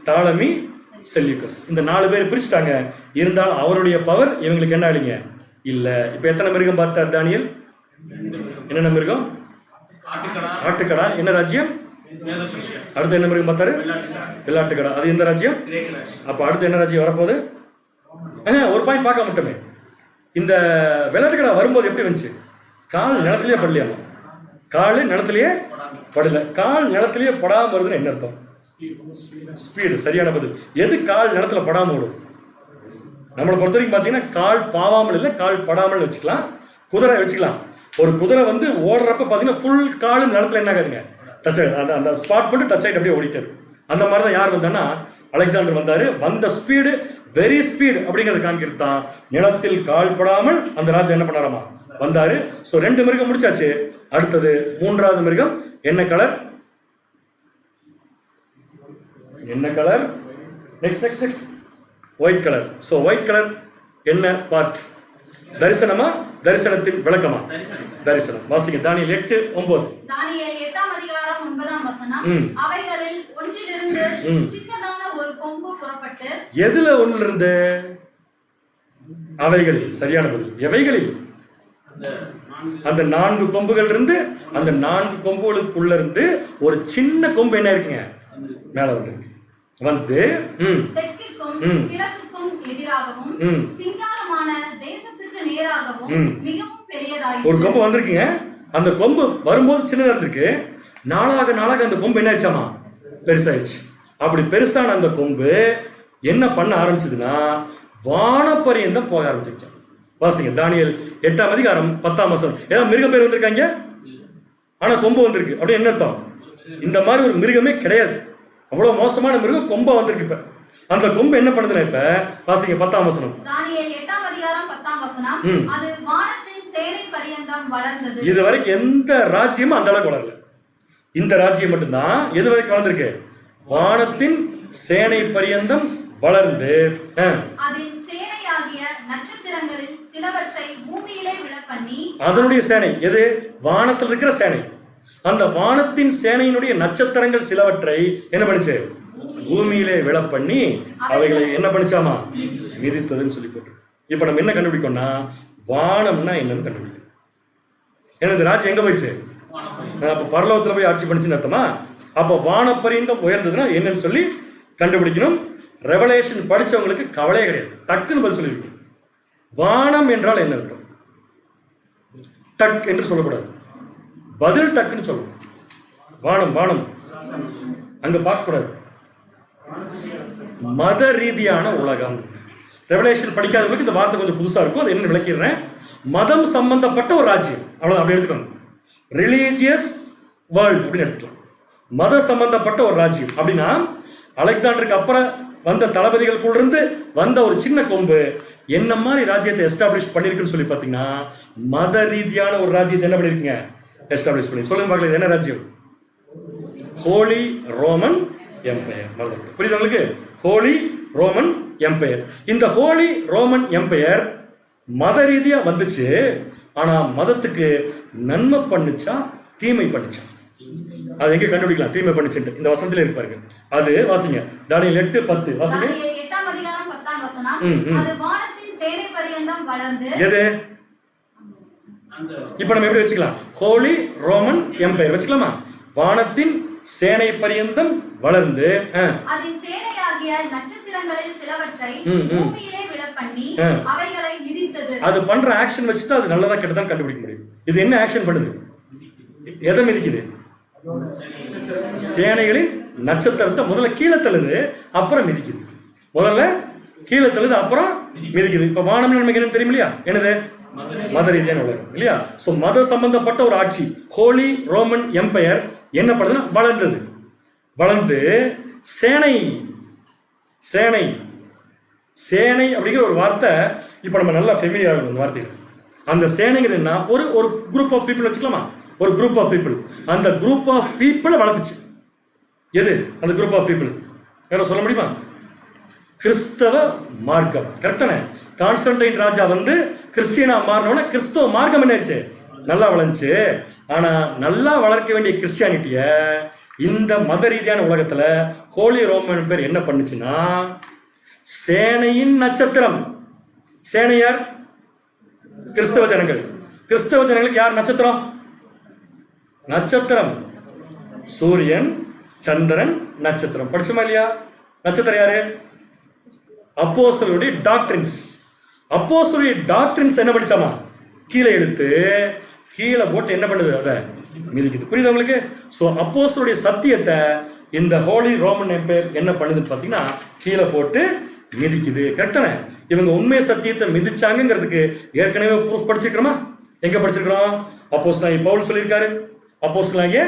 தாலமி, செல்யூக்கஸ். இந்த 4 பேர் பிரிச்சுட்டாங்க. இருந்தாலும் அவருடைய பவர் இவங்களுக்கு என்ன ஆயிடுங்க இல்ல. இப்ப எத்தனை மிருகம் பார்த்தார் தானியேல்? என்னென்ன மிருகம்? ஆட்டுக்கடா. என்ன ராஜ்யம்? அடுத்து என்ன மிருகம் பார்த்தாரு? வெள்ளாட்டுக்கடா. அது எந்த ராஜ்யம்? அப்ப அடுத்து என்ன ராஜ்யம் வரப்போகுது? ஒரு பாயிண்ட் பார்க்க மட்டுமே. இந்த வெள்ளாட்டுக்கடா வரும்போது எப்படி வந்துச்சு? கால் நிலத்திலேயே படலையாமா. கால் நிலத்திலேயே படல. கால் நிலத்திலேயே படாம வருதுன்னு என்ன அர்த்தம்? ஸ்பீடு. சரியான பதில். எது கால் நிலத்துல படாம ஓடும்? நம்மளை பொறுத்த வரைக்கும் பார்த்தீங்கன்னா கால் பாவாமல் இல்லை, கால் படாமல் வச்சுக்கலாம். குதிரை வச்சுக்கலாம். ஒரு குதிரை வந்து ஓடுறப்ப பார்த்தீங்கன்னா ஃபுல் கால் நிலத்துல என்ன ஆகாதுங்க, டச் ஆகிடும். அந்த ஸ்பாட் மட்டும் டச் ஆகிட்டு அப்படியே ஓடிட்டாரு. அந்த மாதிரி தான் யார் வந்தான்னா அலெக்சாண்டர் வந்தாரு. வந்த ஸ்பீடு வெரி ஸ்பீடு அப்படிங்கிறது காண்கிறது தான். நிலத்தில் கால் படாமல் அந்த ராஜா என்ன பண்ணாராமா வந்தாரு. ஸோ 2 மிருகம் முடிச்சாச்சு. அடுத்தது 3வது மிருகம் என்ன கலர்? என்ன colour? Next white colour. So white colour என்ன பார்ட்? தரிசனமா, தரிசனத்தின் விளக்கமா? தரிசனம். வாசிங்க தானியேல் 8:9. தானியேல் 8ஆம் அதிகாரம் 9ஆம் வசனம். அவைகளில் ஒன்றிலிருந்து சின்னதான ஒரு கொம்பு புறப்பட்டு. எதுல ஒன்றிலிருந்து? அவைகளில். சரியான பதில். எவைகளில்? அந்த 4 கொம்புகள் இருந்து, அந்த 4 கொம்புகளுக்குள்ள இருந்து ஒரு சின்ன கொம்பு என்ன இருக்குங்க மேல வந்து தெற்குக்கும் கிழக்குக்கும் எதிராகவும் சிங்காரமான தேசத்துக்கு நேராகவும் மிகவும் பெரியதாயிற்று. ஒரு கொம்பு வந்திருக்குங்க. அந்த கொம்பு வரும்போது சின்னதா இருந்திருக்கு. நாளாக அந்த கொம்பு என்ன ஆயிடுச்சாமா பெருசாயிடுச்சு. அப்படி பெருசான அந்த கொம்பு என்ன பண்ண ஆரம்பிச்சதுன்னா வானப்பரியந்தம் போக ஆரம்பிச்சிருச்சு. வாசிங்க தானியேல் 8ஆம் அதிகாரம் 10ஆம் வசனம். ஏதாவது மிருகம் பேர் வந்திருக்காங்க, ஆனா கொம்பு வந்திருக்கு. அப்படி என்ன அர்த்தம்? இந்த மாதிரி ஒரு மிருகமே கிடையாது. அவ்வளவு மோசமான மிருகம் கொம்பா வந்திருக்கு. இப்ப அந்த கொம்பு என்ன பண்ணுதுன்னா, இப்ப வாசிங்க 10ஆம் வசனம். தானியேல் 8ஆம் அதிகாரம் 10ஆம் வசனம். அது வானத்தின் சேனை பரியந்தம் வளர்ந்தது. இது வரைக்கும் எந்த ராஜ்யமும் அந்த அளவுக்கு வளரல. இந்த ராஜ்யம் மட்டும்தான் எது வரைக்கும் வளர்ந்திருக்கு? வானத்தின் சேனை பரியந்தம் வளர்ந்து அதன் சேனையாகிய நட்சத்திரங்களில் சிலவற்றை பூமியிலே விழப்பண்ணி. அதனுடைய சேனை எது? வானத்தில் இருக்கிற சேனை. அந்த வானத்தின் சேனையினுடைய நட்சத்திரங்கள் சிலவற்றை என்ன பண்ணுச்சு? பூமியிலே விழப்பண்ணி அவைகளை என்ன பண்ணிச்சாமா மிதித்ததுன்னு சொல்லி போட்டு. இப்ப நம்ம என்ன கண்டுபிடிக்கோம்னா வானம்னா என்னன்னு கண்டுபிடிக்கணும். ஏன்னா இந்த ராஜ்யம் எங்க போயிடுச்சு? அப்ப பரலோகத்துல போய் ஆட்சி பண்ணிச்சுன்னு அர்த்தமா? அப்ப வானப்பரியந்தம் உயர்ந்ததுன்னா என்னன்னு சொல்லி கண்டுபிடிக்கணும். ரெவலேஷன் படிச்சவங்களுக்கு கவலையே கிடையாது, டக்குன்னு பதில் சொல்லிருக்கீங்க. வானம் என்றால் என்ன அர்த்தம்? டக் என்று சொல்லக்கூடாது, பதில் டக்குன்னு சொல்லணும். வானம் வானம் அங்க பார்க்க கூடாது. மத ரீதியான உலகம். ரெவலேஷன் படிக்காதவங்களுக்கு இந்த வார்த்தை கொஞ்சம் புதுசா இருக்கும், அதை என்ன விளக்கிடுறேன். மதம் சம்பந்தப்பட்ட ஒரு ராஜ்யம், அவ்வளவு அப்படி எடுத்துக்கணும். ரிலீஜியஸ் வேர்ல்ட் அப்படின்னு எடுத்துக்கலாம். மத சம்பந்தப்பட்ட ஒரு ராஜ்யம் அப்படின்னா அலெக்சாண்டருக்கு அப்புறம் வந்த தளபதிகளுக்குள்ள இருந்து வந்த ஒரு சின்ன கொம்பு என்ன மாதிரி ராஜ்யத்தை எஸ்டாப்ளிஷ் பண்ணிருக்குன்னு சொல்லி பாத்தீங்கன்னா மத ரீதியான ஒரு ராஜ்யத்தை என்ன பண்ணிருக்கீங்க? எஸ்டாப்ளிஷ் பண்ணி. சொல்லுங்க பார்க்கலாம், என்ன ராஜ்யம்? Holy Roman empire. புரியுது உங்களுக்கு? Holy Roman empire. இந்த ஹோலி ரோமன் எம்பையர் மத ரீதியா வந்துச்சு, ஆனா மதத்துக்கு நன்மை பண்ணுச்சா தீமை பண்ணுச்சா? அது எங்க கண்டுபிடிக்கலாம் தீமை பண்ணுச்சுட்டு? இந்த வசனத்துல இருப்பாருங்க. அது வாசிங்க தானியேல் 8:10. வாசிங்க. 8ஆம் அதிகாரம் 10ஆம் வசனம். அது வானத்தின் சேனை பரியந்தம் வளர்ந்து. எது? இப்ப நம்ம எப்படி வச்சுக்கலாம்? ஹோலி ரோமன் எம்பையர் வச்சுக்கலாமா? வானத்தின் சேனை பரியந்தம் வளர்ந்து அதன் சேனையாகிய நட்சத்திரங்களில் சிலவற்றை பூமியிலே விழப்பண்ணி அவைகளை மிதித்தது. அது பண்ற ஆக்ஷன் வச்சுட்டு அது நல்லதா கெட்டதா கண்டுபிடிக்க முடியும். இது என்ன ஆக்ஷன் பண்ணுது? எதை மிதிக்குது? சேனைகளின் நட்சத்திரத்தை முதல்ல கீழே தள்ளுது, அப்புறம் மிதிக்குது. முதல்ல கீழே தள்ளுது, அப்புறம் மிதிக்குது. இப்ப வானம் நமக்கு என்ன தெரியும் இல்லையா? என்னது? மத ரீதியான உலகம் இல்லையா? சோ மத சம்பந்தப்பட்ட ஒரு ஆட்சி ஹோலி ரோமன் எம்பையர் என்ன பண்ணுதுன்னா வளர்ந்தது. வளர்ந்து சேனை சேனை சேனை அப்படிங்கிற ஒரு வார்த்தை இப்ப நம்ம நல்லா ஃபெமிலியர் ஆகும். அந்த வார்த்தைகள் அந்த சேனைங்கிறதுனா ஒரு ஒரு குரூப் ஆஃப் பீப்புள் வச்சுக்கலாமா? ஒரு குரூப் ஆஃப் பீப்புள். அந்த குரூப் ஆஃப் பீப்புளை வளர்த்துச்சு. எது அந்த குரூப் ஆஃப் பீப்புள்? யாரும் சொல்ல முடியுமா? கிறிஸ்தவ மார்க்கம். கரெக்டானே? கான்ஸ்டன்டைன் ராஜா வந்து கிறிஸ்டியனா மாறினோன்னா கிறிஸ்தவ மார்க்கம் என்ன ஆயிடுச்சு? நல்லா வளர்ந்துச்சு. ஆனா நல்லா வளர்க்க வேண்டிய கிறிஸ்டியானிட்டிய இந்த மத ரீதியான உலகத்துல ஹோலி ரோமன் பேர் என்ன பண்ணுச்சுன்னா சேனையின் நட்சத்திரம். சேனையார்? கிறிஸ்தவ ஜனங்கள். கிறிஸ்தவ ஜனங்களுக்கு யார் நட்சத்திரம்? நட்சத்திரம் சூரியன் சந்திரன் நட்சத்திரம். படிச்சுமா இல்லையா? நட்சத்திரம் யாரு? அப்போஸ்தலருடைய டாக்ட்ரின்ஸ். அப்போஸ்தலருடைய டாக்ட்ரின்ஸ் என்ன படிச்சாமா? கீழே எடுத்து கீழே போட்டு என்ன பண்ணுது, அதை மிதிக்குது. புரியுது உங்களுக்கு? ஸோ அப்போஸ்தலருடைய சத்தியத்தை இந்த ஹோலி ரோமன் எம்பையர் என்ன பண்ணுதுன்னு பார்த்தீங்கன்னா கீழே போட்டு மிதிக்குது. கரெக்டான? இவங்க உண்மை சத்தியத்தை மிதிச்சாங்கிறதுக்கு ஏற்கனவே ப்ரூஃப் படிச்சிருக்கிறோமா? எங்க படிச்சிருக்கிறோம்? அப்போஸ்தலனாகிய பவுல் சொல்லியிருக்காரு, அப்போஸ்தலனாகிய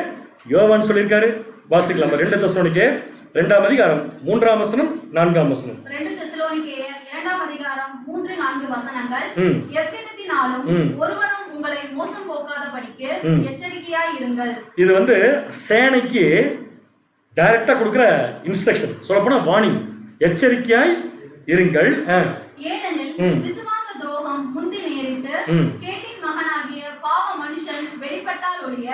யோவான் சொல்லியிருக்காரு. வாசிக்கலாம். 2 தெசலோனிக்கேயர் 2ஆம் அதிகாரம் 3ஆம் வசனம் 4ஆம் வசனம். 2 தெசலோனிக்கேயர் 2ஆம் அதிகாரம் 3, 4 வசனங்கள். எவ்விதத்தினாலும் ஒருவனும் உங்களை மோசம் போக்காதபடிக்கு எச்சரிக்கையாய் இருங்கள். இது சேனைக்கு டைரக்டா கொடுக்கிற இன்ஸ்ட்ரக்ஷன், சொல்லப்போனா வார்னிங். எச்சரிக்கையாய் இருங்கள். ஏனெனில் விசுவாச துரோகம் முந்தி நேரிட்டு கேட்டின் மகனாகிய பாவ மனுஷன் வெளிப்பட்டால் ஒழிய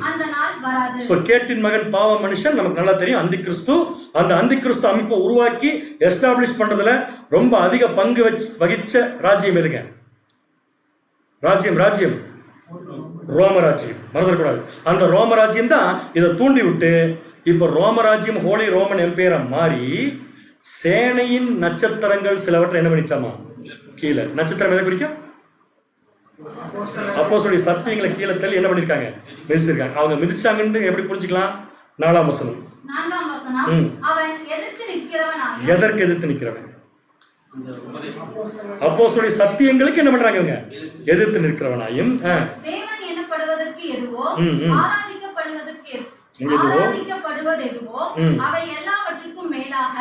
அந்த நாள் வராது. சோ கேட்டின் மகன் பாவ மனுஷன் நமக்கு நல்லா தெரியும், அந்தி கிறிஸ்து. அந்த அந்தி கிறிஸ்து அமைப்பை உருவாக்கி எஸ்டாப்ளிஷ் பண்றதுல ரொம்ப அதிக பங்கு வகிச்ச ராஜ்யம் எதுங்க? ராஜ்யம் ரோமராஜ்யம். மறந்துடக்கூடாது. அந்த ரோமராஜ்யம் தான் இதை தூண்டி விட்டு இப்ப ரோமராஜ்யம் ஹோலி ரோமன் எம்பையரா மாறி சேனையின் நட்சத்திரங்கள் சிலவற்றை என்ன பண்ணிச்சாமா கீழே. நட்சத்திரம் எதை குறிக்கும்? அப்போஸ்தலருடைய சத்தியங்களை கீழே தள்ளி என்ன பண்ணிருக்காங்க, மிதிச்சிருக்காங்க. அவங்க மிதிச்சாங்கன்னு எப்படி புரிஞ்சுக்கலாம்? 4ஆம் வசனம். அவன் எதிர்த்து நிற்கிறவனாயும். எதற்கு எதிர்த்து நிற்கிறவன்? அப்போஸ்தலருடைய சத்தியங்களுக்கு என்ன பண்றாங்க இவங்க? எதிர்த்து நிற்கிறவனாயும். தேவன் எனப்படுவதற்கு எதுவோ ஆராதிக்கப்படுவதெதுவோ அவை எல்லாவற்றுக்கும் மேலாக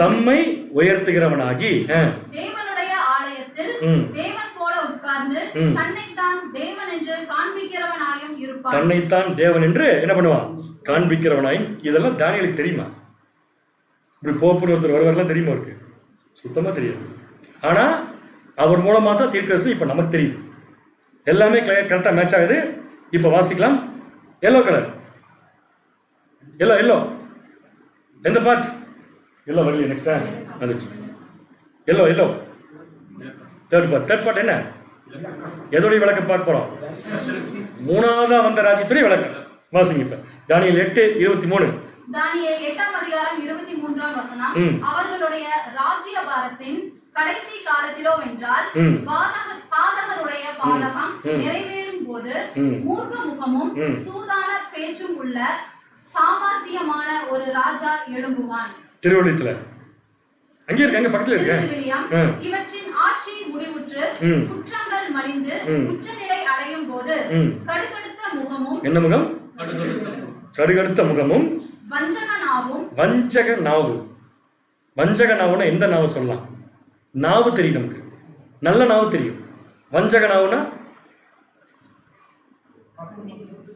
தம்மை உயர்த்துகிறவனாகி தேவனுடைய ஆலயத்தில் தேவன் போல உட்கார்ந்து தன்னைத்தான் தேவன் என்று காண்பிக்கிறவனாயும் இருப்பான். தன்னைத்தான் தேவன் என்று என்ன பண்ணுவான்? காண்பிக்கிறவனாயும். இதெல்லாம் தானியேலுக்கு தெரியுமா? இப்படி போப்புன்னு ஒருத்தர் வருவார்லாம் தெரியுமா? இருக்கு சுத்தமா தெரியாது. ஆனா அவர் மூலமா தான் தீர்க்கதரிசனம் இப்ப நமக்கு தெரியுது. எல்லாமே கரெக்டா மேட்ச் ஆகுது. இப்ப வாசிக்கலாம். எல்லோ கலர், எல்லோ எந்த பார்ட்? எல்லோ வரலையே. நெக்ஸ்ட் வந்துருச்சு. எல்லோ தேர்ட் பார்ட் என்ன? எதோடைய விளக்கம் பார்க்க போறோம்? 3ஆவதா வந்த ராஜ்யத்துடைய விளக்கம். வாசிங்க இப்ப தானியேல் 8:23. தானியேல் 8ஆம் அதிகாரம் 23ஆம் வசனம். அவர்களுடைய ராஜ்யபாரத்தின் கடைசி காலத்திலோ வென்றால் பாதகருடைய பாதகம் நிறைவேறும் போது மூர்க்க முகமும் சூதான பேச்சும் உள்ள சாமர்த்தியமான ஒரு ராஜா எழும்புவான். திருவள்ளித்துல அங்கே இருக்காங்க, பக்கத்துல இருக்க. இவற்றின் ஆட்சி முடிவுற்று குற்றங்கள் மலிந்து உச்சநிலை அடையும் போது கடுகடுத்த முகமும். என்ன முகம்? கடுகடுத்த முகமும் வஞ்சக நாவுனா எந்த நாவு சொல்லலாம்? நாவு தெரியும் நமக்கு, நல்ல நாவு தெரியும். வஞ்சக நாவுனா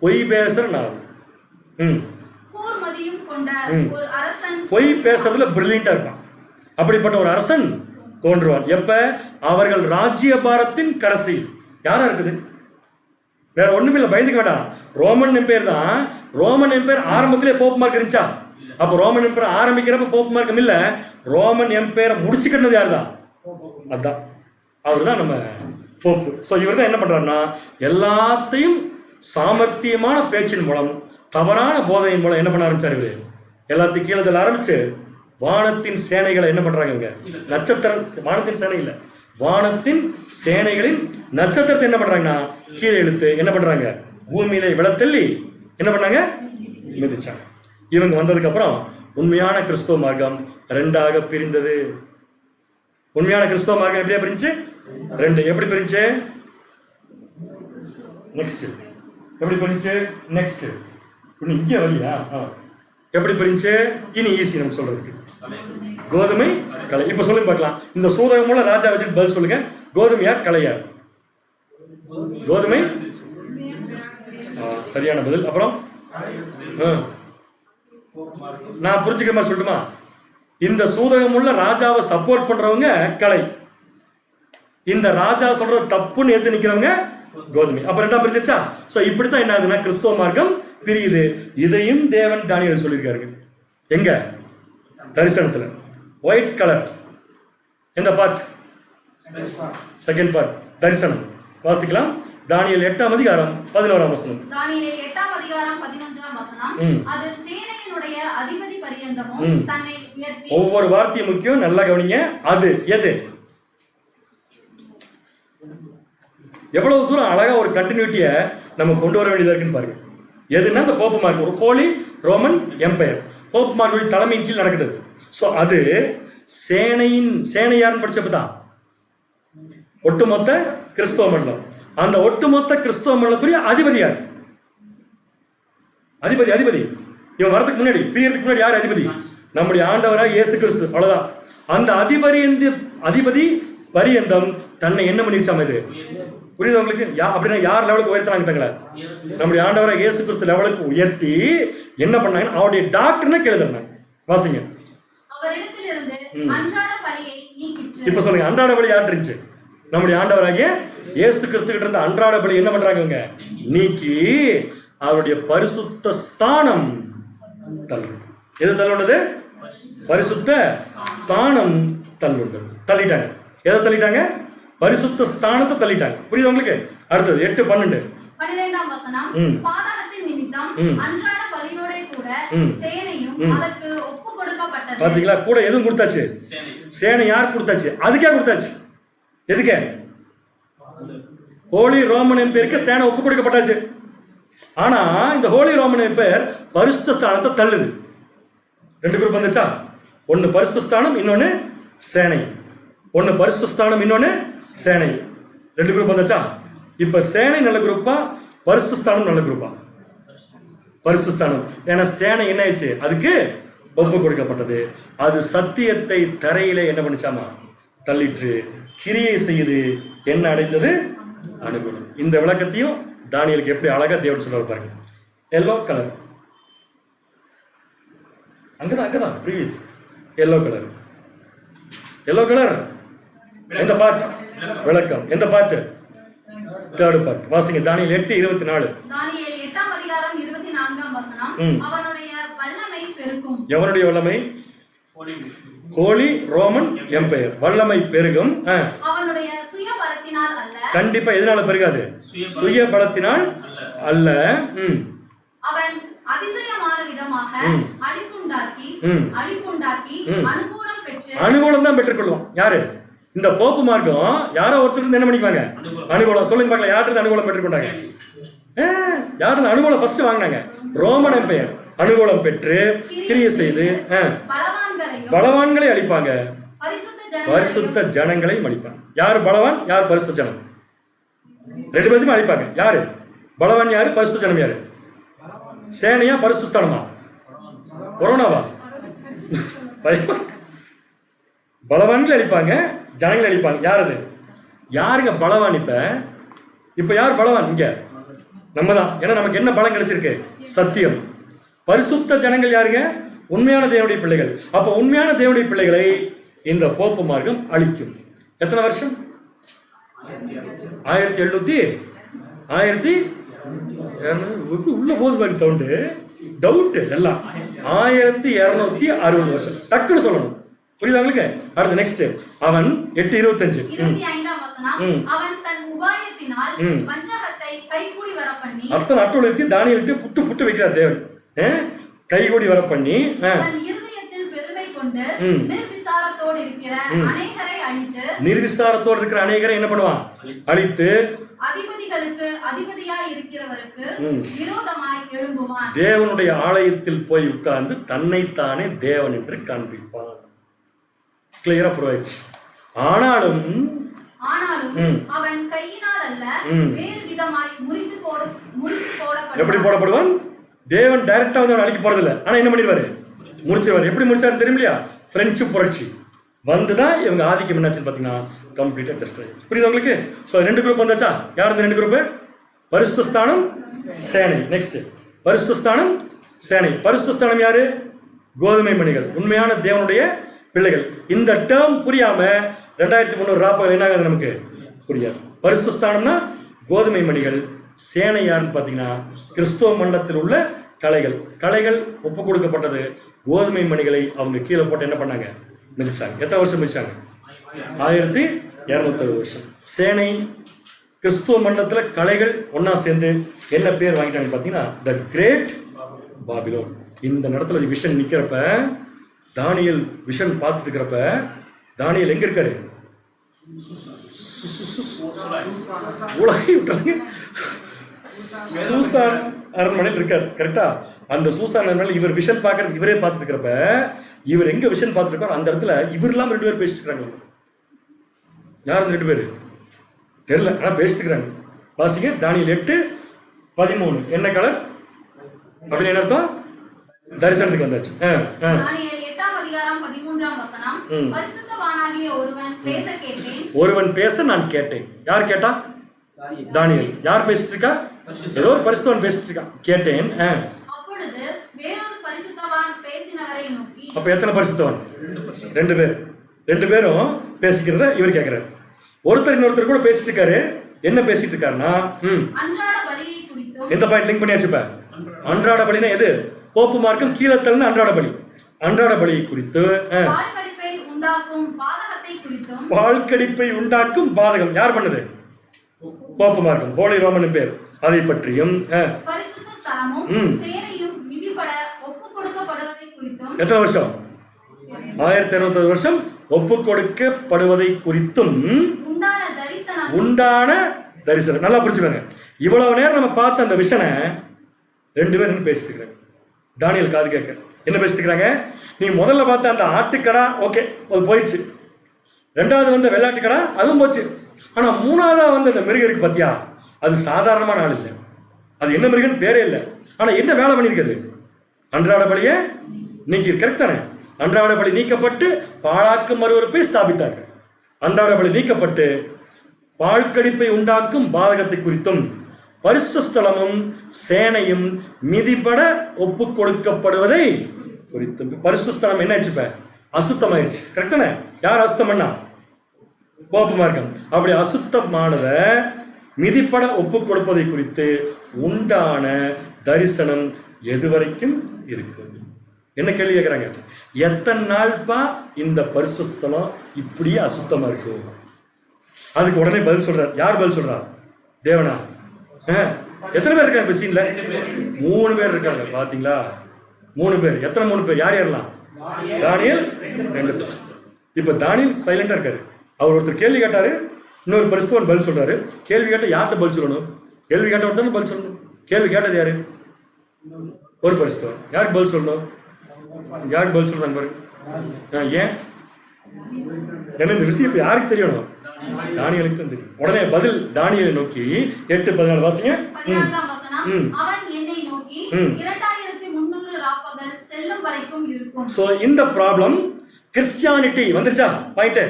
பொய் பேசுற நாவு. பொய் பேசுறதுல பிரில்லியண்டா இருப்பான். அப்படிப்பட்ட ஒரு அரசன் தோன்றுவான். எப்ப? அவர்கள் ராஜ்யபாரத்தின் கடைசி. யாரா இருக்குது? வேற ஒண்ணுமே இல்ல, பயந்துக்க வேண்டாம். ரோமன் எம்பையர் தான். ரோமன் எம்பையர் ஆரம்பத்திலே போப் மார்க் இருந்துச்சா? அப்ப ரோமன் எம்பையர் ஆரம்பிக்கிறப்ப போப் மார்க்கம் இல்ல. ரோமன் எம்பையரை முடிச்சுக்கிட்டது யாருதான்? அதான் அவர் தான் நம்ம போப்பு. ஸோ இவர் தான் என்ன பண்றாருன்னா எல்லாத்தையும் சாமர்த்தியமான பேச்சின் மூலம், தவறான போதையின் மூலம் என்ன பண்ண ஆரம்பிச்சாரு இவரு? எல்லாத்தையும் கீழே தள்ள ஆரம்பிச்சு வானத்தின் சேனைகளை என்ன பண்றாங்க இவங்க? நட்சத்திரம், வானத்தின் சேனை இல்ல, வானத்தின் சேனைகளின் நட்சத்திரத்தை என்ன பண்றாங்கன்னா கீழே இழுத்து என்ன பண்றாங்க? பூமியில விழத்தள்ளி என்ன பண்ணாங்க? மிதிச்சாங்க. இவங்க வந்ததுக்கு அப்புறம் உண்மையான கிறிஸ்துவ மார்க்கம் 2ஆக பிரிந்தது. உண்மையான கிறிஸ்துவ மார்க்கம் எப்படியா பிரிஞ்சு? 2. எப்படி பிரிஞ்சு? நெக்ஸ்ட் எப்படி பிரிஞ்சு? நெக்ஸ்ட் இங்கே வரலையா? எப்படி பிரிஞ்சு? இனி ஈஸி நமக்கு சொல்றதுக்கு. கோதுமை களை. இப்ப சொல்லுங்க பார்க்கலாம். இந்த சூதகம் மூலம் ராஜா வச்சுட்டு பதில் சொல்லுங்க. கோதுமையா களையா? கோதுமை. சரியான பதில். அப்புறம் நான் புரிஞ்சுக்கிற மாதிரி சொல்லட்டுமா? இந்த சூதகம் உள்ள ராஜாவை சப்போர்ட் பண்றவங்க களை, இந்த ராஜா சொல்றது தப்புன்னு எடுத்து நிக்கிறவங்க கோதுமை. அப்ப 2ஆ பிரிச்சிருச்சா? சோ இப்படித்தான் என்ன ஆகுதுன்னா கிறிஸ்துவ மார்க்கம் பிரியுது. இதையும் தேவன் தானியேல் சொல்லியிருக்காரு. எங்க? தரிசனத்துல. ஒயிட் கலர் எந்த பார்ட்? செகண்ட் பார்ட் தரிசனம். வாசிக்கலாம். தானியேல் 8ஆம் அதிகாரம் 11ஆம் வசனம். தானியேல் 8ஆம் அதிகாரம் 11ஆம் வசனம். அது சேனையினுடைய அதிபதி பரியந்தமும் தன்னை உயர்த்தி. ஒவ்வொரு வார்த்தையும் முக்கியம், நல்லா கவனிங்க. அது எது? எவ்வளவு தூரம் அழகா ஒரு கண்டினியூட்டியை நம்ம கொண்டு வர வேண்டியதா இருக்குன்னு பாருங்க. எதுன்னா இந்த போப்பு மார்க் ஒரு ஹோலி ரோமன் எம்பையர் போப்பு மார்க்குடைய தலைமையின் கீழ் நடக்குது. ஸோ அது சேனையார்னு படிச்சப்பதான் ஒட்டுமொத்த கிறிஸ்தவ மண்டலம். அந்த ஒட்டுமொத்த கிறிஸ்தவ மண்டலத்துடைய அதிபதி யார்? அதிபதி இவன் வரதுக்கு முன்னாடி பிரியறதுக்கு முன்னாடி யார் அதிபதி? நம்முடைய ஆண்டவராக இயேசு கிறிஸ்து. அவ்வளவுதான். அந்த அதிபதி பரியந்தம் தன்னை என்ன பண்ணிருச்சாம இது புரியுது உங்களுக்கு? அப்படின்னா யார் லெவலுக்கு உயர்த்தினாங்க தங்களை? நம்முடைய ஆண்டவராக இயேசு கிறிஸ்து லெவலுக்கு உயர்த்தி என்ன பண்ணாங்கன்னா அவருடைய டாக்டர்னு கேளுங்க. வாசிங்க. இப்ப சொல்லுங்க, அன்றாட பலி யார்கிட்ட இருந்துச்சு? நம்முடைய ஆண்டவராகிய இயேசு கிறிஸ்து கிட்ட இருந்த அன்றாட பலி என்ன பண்றாங்க? நீக்கி அவருடைய பரிசுத்த ஸ்தானம் தள்ளு. எது தள்ளுண்டது? பரிசுத்த ஸ்தானம் தள்ளுண்டது. தள்ளிட்டாங்க. எதை தள்ளிட்டாங்க? பரிசுத்த ஸ்தானத்தை தள்ளிட்டாங்க. புரியுது உங்களுக்கு? அடுத்தது 8-12 12ஆம் வசனம். பாதாளத்தின் நிமித்தம் அன்றாட பலியோட கூட சேனையும் அதற்கு ஒப்பு கொடுக்கப்பட்டது. பாத்தீங்களா? கூட எதுவும் கொடுத்தாச்சு? சேனை யார் கொடுத்தாச்சு? அதுக்கே கொடுத்தாச்சு. எதுக்கு? ஹோலி ரோமன் எம்பையருக்கு சேனை ஒப்பு கொடுக்கப்பட்டாச்சு. ஆனா இந்த ஹோலி ரோமன் எம்பையர் பரிசுத்த ஸ்தானத்தை தள்ளுது. 2 குரூப் வந்துச்சா? ஒன்னு பரிசுத்த ஸ்தானம், இன்னொன்னு சேனை. ஒன்னு பரிசுத்த ஸ்தானம், இன்னொன்னு சேனை. 2 குரூப் வந்துச்சா? இப்ப சேனை நல்ல குரூப்பா, பரிசுத்த ஸ்தானம் நல்ல குரூப்பா? பரிசுத்த ஸ்தானம். ஏன்னா சேனை என்ன ஆயிடுச்சு? அதுக்கு ஒப்பு கொடுக்கப்பட்டது. அது சத்தியத்தை தரையிலே என்ன பண்ணிச்சாமா? தள்ளிற்று. கிரியை செய்து என்ன அடைந்தது? அனுகூலம். இந்த விளக்கத்தையும் தானியலுக்கு எப்படி அழகா தேவன் சொல்ல பாருங்க. எல்லோ கலர், அங்கதான் ப்ரீவியஸ் எல்லோ கலர். எந்த பார்ட்? விளக்கம். எந்த பார்ட்? Third part. வாசிங்க. தானியேல் 8:24. தானியேல் 8ஆம் அதிகாரம் 24ஆம் வசனம். அவனுடைய வல்லமை பெருகும். எவனுடைய வல்லமை? Holy Roman empire. வல்லமை பெருகும். அவனுடைய சுய பலத்தினால் அல்ல. கண்டிப்பா எதனால பெருகாது? சுய பலத்தினால் அல்ல. அவன் அதிசயமான விதமாக அழிப்புண்டாக்கி அனுகூலம் தான் பெற்றுக்கொள்வான். யாரு? இந்த போப்பு மார்க்கம் யாரோ ஒருத்தர் என்ன பண்ணிக்குவாங்க? அனுகூலம். சொல்லுங்க பார்க்கலாம். யார்கிட்ட அனுகூலம் பெற்றுக்கொண்டாங்க? யாரு அனுகூலம் ஃபர்ஸ்ட் வாங்கினாங்க? Roman empire. அனுகூலம் பெற்று கிரியை செய்து பலவான்களை அழிப்பாங்க, பரிசுத்த ஜனங்களை அழிப்பாங்க. யாரு பலவான், யார் பரிசுத்த ஜனம்? 2 பேருமே அழிப்பாங்க. யாரு பலவான், யாரு பரிசுத்த ஜனம்? யாரு? சேனையா பரிசுத்தனமா? கொரோனாவா? பலவான்களை அழிப்பாங்க, ஜனங்களை அழிப்பாங்க. யார் அது? யாருங்க பலவான்? இப்ப யார் பலவான்? இங்க நம்ம தான். ஏன்னா நமக்கு என்ன பலம் கிடைச்சிருக்கு? சத்தியம். பரிசுத்த ஜனங்கள் யாருங்க? உண்மையான தேவனுடைய பிள்ளைகள். அப்ப உண்மையான தேவனுடைய பிள்ளைகளை இந்த போப்பு மார்க்கம் அழிக்கும். எத்தனை வருஷம்? 1700 உள்ள போது மாதிரி சவுண்டு டவுட் எல்லாம் 1260 வருஷம். டக்குன்னு சொல்லணும். புரியுதா உங்களுக்கு? அடுத்து நெக்ஸ்ட். அவன் 8:25 அவன் தன் உபாயத்தினால் பஞ்சகத்தை கைகூடி வர பண்ணி அத்தனை அட்டொழித்து தானியேலுக்கு புட்டு வைக்கிறார் தேவன். கைகூடி வர பண்ணி இருதயத்தில் பெருமை கொண்டு நிர்விசாரத்தோடு இருக்கிற அநேகரை என்ன பண்ணுவான்? அழித்து அதிபதிகளுக்கு அதிபதியாய் இருக்கிறவருக்கு விரோதமாய் எழும்புவான். தேவனுடைய ஆலயத்தில் போய் உட்கார்ந்து தன்னைத்தானே தேவன் என்று காண்பிப்பான். கிளியரா புரியாச்சு. ஆனாலும் அவன் கையினால் அல்ல வேறு விதமாய் முறித்து போடப்படுவான். எப்படி போடப்படுவான்? தேவன் டைரக்டா வந்து அழிக்க போறது இல்ல. ஆனா என்ன பண்ணிடுவாரு? முடிச்சிருவாரு. எப்படி முடிச்சாரு தெரியுமில்லையா? பிரெஞ்சு புரட்சி வந்துதான் இவங்க ஆதிக்கம் என்னாச்சுன்னு பாத்தீங்கன்னா கம்ப்ளீட்டா டெஸ்ட்ராய். புரியுது உங்களுக்கு? சோ 2 குரூப் வந்தாச்சா? யார் இந்த 2 குரூப்? பரிசுத்த ஸ்தானம், சேனை. நெக்ஸ்ட் பரிசுத்த ஸ்தானம், சேனை. பரிசுத்த ஸ்தானம் யாரு? கோதுமை மணிகள், உண்மையான தேவனுடைய பிள்ளைகள். இந்த டேர்ம் புரியாம 2300 ராப்பகல் என்ன ஆகுது? நமக்கு புரியாது. பரிசுத்த ஸ்தானம்னா கோதுமை மணிகள். சேனை யாருன்னு பாத்தீங்கன்னா கிறிஸ்துவ மண்டலத்தில் உள்ள கலைகள் ஒப்பு கொடுக்கப்பட்டது. கோதுமை மணிகளை அவங்க கீழே போட்டு என்ன பண்ணாங்க? மிதிச்சாங்க. எத்தனை வருஷம் மிதிச்சாங்க? 1260 வருஷம். சேனை கிறிஸ்துவ மண்டலத்துல கலைகள் ஒன்னா சேர்ந்து என்ன பேர் வாங்கிட்டாங்க பாத்தீங்கன்னா த கிரேட் பாபிலோன். இந்த இடத்துல விஷன் நிக்கிறப்ப, தானியேல் விஷன் பார்த்துட்டு இருக்கிறப்ப, தானியேல் எங்க இருக்காரு? உலகை விட்டாங்க. சூசான் அரண்மனையில் இருக்காரு, கரெக்டா? அந்த சூசான் அரண்மனையில் இவர் விஷன் பார்க்கறது இவரே பார்த்துட்டு இருக்கிறப்ப, இவர் எங்க விஷன் பார்த்துட்டு இருக்காரு அந்த இடத்துல இவர் இல்லாம 2 பேர் பேசிட்டு இருக்காங்க. யார் அந்த 2 பேரு தெரியல, ஆனா பேசிட்டு இருக்காங்க. வாசிங்க தானியேல் 8:13. என்ன கலர் அப்படின்னு என்ன அர்த்தம்? தரிசனத்துக்கு வந்தாச்சு. தானியேல் 8ஆம் அதிகாரம் 13ஆம் வசனம். பரிசுத்தவானாகிய ஒருவன் பேச கேட்டேன். ஒருவன் பேச நான் கேட்டேன். யார் கேட்டா? தானியேல். யார் பேசிட்டு இருக்கா? ஏதோ ஒரு பரிசுத்தவன் பேசிட்டு இருக்கான். கேட்டேன். அப்பொழுது வேறொரு பரிசுத்தவான் பேசினவரை நோக்கி. அப்ப எத்தனை பரிசுத்தவன்? 2 பேர். 2 பேரும் பேசிக்கிறத இவர் கேட்கிறார். ஒருத்தர் இன்னொருத்தர் கூட பேசிட்டு இருக்காரு. என்ன பேசிட்டு இருக்காருன்னா, அன்றாட பலியை குறித்தும். எந்த பாயிண்ட் லிங்க் பண்ணியாச்சு? இப்ப அன்றாட பலினா எது? போப்பு மார்க்கம் கீழத்தல்னு அன்றாட பலி. அன்றாட பலியை குறித்து, பால்கடிப்பை உண்டாக்கும் பாதகத்தை குறித்தும். பால்கடிப்பை உண்டாக்கும் பாதகம் யார் பண்ணது? போப்பு மார்க்கம், ஹோலி ரோமன் பேர். அதை பற்றியும், பரிசுத்த ஸ்தலமும் சேனையும் மிதிபட ஒப்பு கொடுக்கப்படுவதை குறித்தும். எத்தனை வருஷம்? 1260 வருஷம் ஒப்பு கொடுக்கப்படுவதை குறித்தும் உண்டான தரிசனம். நல்லா புரிஞ்சுக்கோங்க. இவ்வளவு நேரம் நம்ம பார்த்த அந்த விஷனை 2 பேர் என்ன பேசிட்டு இருக்காங்க. தானியேல் காது கேட்க என்ன பேசிட்டு இருக்காங்க? நீ முதல்ல பார்த்த அந்த ஆட்டுக்கடா, ஓகே, அது போயிடுச்சு. 2வது வந்த வெள்ளாட்டுக்கடா, அதுவும் போச்சு. ஆனா 3வதா வந்து அந்த மிருகம் இருக்கு பாத்தியா, அது சாதாரணமான ஆள் இல்லை. அது என்ன மிருகன்னு பேரே இல்லை. ஆனா என்ன வேலை பண்ணிருக்குது? அன்றாட பலியை நீக்கி. கரெக்ட் தானே? அன்றாட பலி நீக்கப்பட்டு பாழாக்கும் மறுவறுப்பை ஸ்தாபித்தார்கள். அன்றாட பலி நீக்கப்பட்டு பாழ்கடிப்பை உண்டாக்கும் பாதகத்தை குறித்தும் பரிசுத்த ஸ்தலமும் சேனையும் மிதிபட ஒப்பு கொடுக்கப்படுவதை குறித்தும். பரிசுத்த ஸ்தலம் என்ன ஆயிடுச்சு? அசுத்தமாயிடுச்சு. கரெக்ட் தானே? யார் அசுத்தம் பண்ணா? போப்பு மார்க்கம். அப்படி அசுத்தமானத மிதிப்பட ஒப்பு கொடுப்பதை குறித்து உண்டான தரிசனம் எதுவரைக்கும் இருக்கு? என்ன கேள்வி கேட்கிறாங்க? எத்தனை நாள்பா இந்த பரிசுத்தலம் இப்படியே அசுத்தமா இருக்கும்? அதுக்கு உடனே பதில் சொல்றார். யார் பதில் சொல்றா? தேவனா. எத்தனை பேர் இருக்காங்க சீன்ல? 3 பேர் இருக்காங்க. பாத்தீங்களா? 3 பேர். எத்தனை 3 பேர்? யார் யாரெல்லாம்? தானியேல் 2 பேர். இப்ப தானியேல் சைலண்டா இருக்காரு. அவர் ஒருத்தர் கேள்வி கேட்டாரு, இன்னொரு பரிசுத்தவன் பதில் சொல்றாரு. கேள்வி கேட்ட யார்கிட்ட பதில் சொல்லணும்? கேள்வி கேட்ட ஒருத்தர் பதில் சொல்லணும். கேள்வி கேட்டது யாரு? ஒரு பரிசுத்தவன். யாருக்கு பதில் சொல்லணும்? யாருக்கு பதில் சொல்றாங்க பாரு. ஏன் என்ன இந்த விஷயம் இப்ப யாருக்கு தெரியணும்? தானியேலுக்கு தெரியும். உடனே பதில் தானியேலை நோக்கி 8:14 வாசிங்க. 14ஆம் வசனம். அவன் என்னை நோக்கி 2300 ராப்பகல் செல்லும் வரைக்கும் இருக்கும். சோ இந்த ப்ராப்ளம் கிறிஸ்டியானிட்டி வந்துருச்சா? பாயிண்ட்.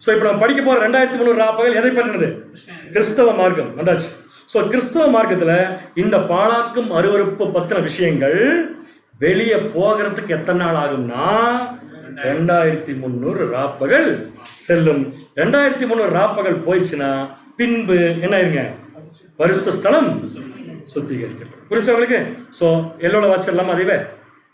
சோ இப்போ நம்ம படிக்க போற 2300 ராப்பகல் எதை பற்றினது? கிறிஸ்தவ மார்க்கம் வந்தாச்சு. சோ கிறிஸ்தவ மார்க்கத்துல இந்த பாழாக்கும் அருவருப்பு பத்தின விஷயங்கள் வெளியே போகிறதுக்கு எத்தனை நாள் ஆகும்னா 2300 ராப்பகல் செல்லும். 2300 ராப்பகல் போயிடுச்சுன்னா பின்பு என்ன ஆயிருங்க? பரிசுத்த ஸ்தலம் சுத்திகரிக்கப்படும். புரிஞ்சவங்களுக்கு? சோ எல்லோட வாசிடலாமா? அதுவே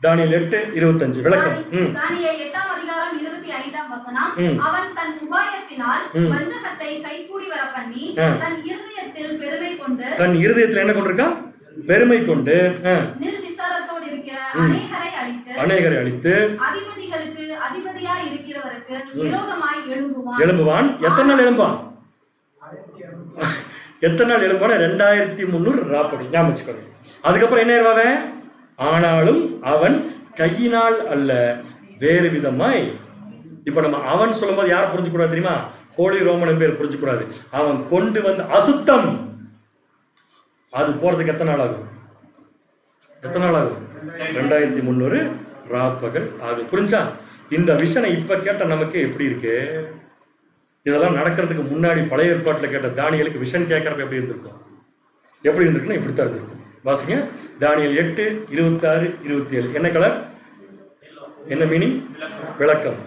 தானியேல் 8:25 விளக்கம். தானியேல் 8ஆம் அதிகாரம் 25ஆம் வசனம். அவன் தன் உபாயத்தினால் வஞ்சகத்தை கைகூடி வர பண்ணி தன் இருதயத்தில் பெருமை கொண்டு. தன் இருதயத்தில் என்ன கொண்டிருக்கான்? பெருமை கொண்டு நிர்விசாரத்தோடு இருக்கிற அநேகரை அழித்து அதிபதிகளுக்கு அதிபதியாய் இருக்கிறவருக்கு விரோதமாய் எழும்புவான். எத்தனை நாள் எழும்புவான்? எத்தனை நாள் எழும்புவான்? 2300 ராப்பகல். ஞாபகம் வச்சுக்கோங்க. அதுக்கப்புறம் என்ன ஆயிடுவான்? ஆனாலும் அவன் கையினால் அல்ல வேறு விதமாய். இப்ப நம்ம அவன் சொல்லும்போது யார் புரிஞ்சுக்கூடாது தெரியுமா? ஹோலி ரோமன் பேர் புரிஞ்சுக்கூடாது. அவன் கொண்டு வந்த அசுத்தம் அது போறதுக்கு எத்தனை நாள் ஆகும்? எத்தனை நாள் ஆகும்? 2300 ராப்பகல் ஆகும். புரிஞ்சா? இந்த விஷயம் இப்ப கேட்ட நமக்கு எப்படி இருக்கு? இதெல்லாம் நடக்கிறதுக்கு முன்னாடி பழைய ஏற்பாட்டில் கேட்ட தானியேலுக்கு விஷன் கேட்கறப்ப எப்படி இருந்திருக்கும்? எப்படி இருந்திருக்குன்னா இப்படித்தான் இருந்திருக்கும். வாசிங்க தானியேல் 8:26, 27. என்ன கலர்? என்ன மீனிங்? விளக்கம்.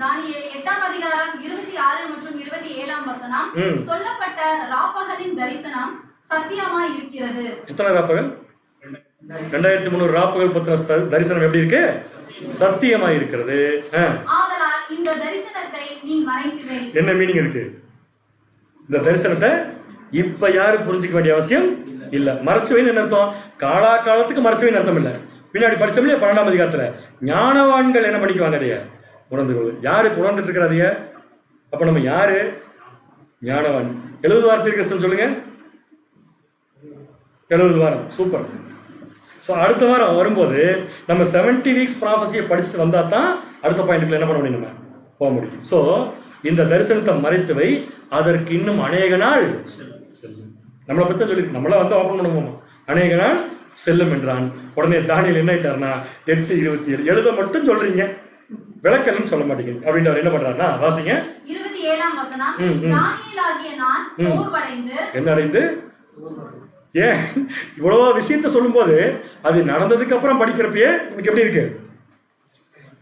தானியேல் 8ஆம் அதிகாரம் 26 மற்றும் 27ஆம் வசனம். சொல்லப்பட்ட ராப்பகலின் தரிசனம் சத்தியமாய் இருக்கிறது. எத்தனை ராப்பகல்? 2300 ராப்பகல் பத்தின தரிசனம் எப்படி இருக்கு? சத்தியமாய் இருக்கிறது. ஆதலால் இந்த தரிசனத்தை நீ மறைத்து வை. என்ன மீனிங் இருக்கு? இந்த தரிசனத்தை இப்ப யாரு புரிஞ்சுக்க வேண்டிய அவசியம் இல்ல. மறைச்சு வைன்னு என்ன அர்த்தம்? காலா காலத்துக்கு மறைச்சு வைன்னு அர்த்தம் இல்ல. பின்னாடி படிச்சோம் இல்லையா 12ஆம் அதிகாரத்துல ஞானவான்கள் என்ன பண்ணிக்குவாங்க? அதைய உணர்ந்து கொள்வது. யாருக்கு உணர்ந்துட்டு இருக்கிறாதைய? அப்ப நம்ம யாரு? ஞானவான். 70 வார தீர்க்கதரிசனம் சொல்லுங்க. 70 வாரம், சூப்பர். ஸோ அடுத்த வாரம் வரும்போது நம்ம 70 வீக்ஸ் ப்ராஃபஸியை படிச்சுட்டு வந்தா தான் அடுத்த பாயிண்ட்டுக்குள்ள என்ன பண்ண முடியும், நம்ம போக முடியும். ஸோ இந்த தரிசனத்தை மறைத்துவை, அதற்கு இன்னும் அநேக நாள் செல்லும். நம்மளை பற்றி சொல்லி நம்மள வந்து ஓப்பன் பண்ணுவோம், அநேக நாள் செல்லும் என்றான். உடனே தானியேல் என்ன ஆயிட்டாருன்னா 8:27 எழுத மட்டும் சொல்றீங்க, விளக்கணும்னு சொல்ல மாட்டேங்குது அப்படின்ற என்ன பண்றாருன்னா, வாசிங்க. 27ஆம் வசனம். தானியேலாகிய நான் சோர்வடைந்து. என்ன அடைந்து? ஏன் இவ்வளவு விஷயத்த சொல்லும் போது அது நடந்ததுக்கு அப்புறம் படிக்கிறப்பயே எனக்கு எப்படி இருக்கு,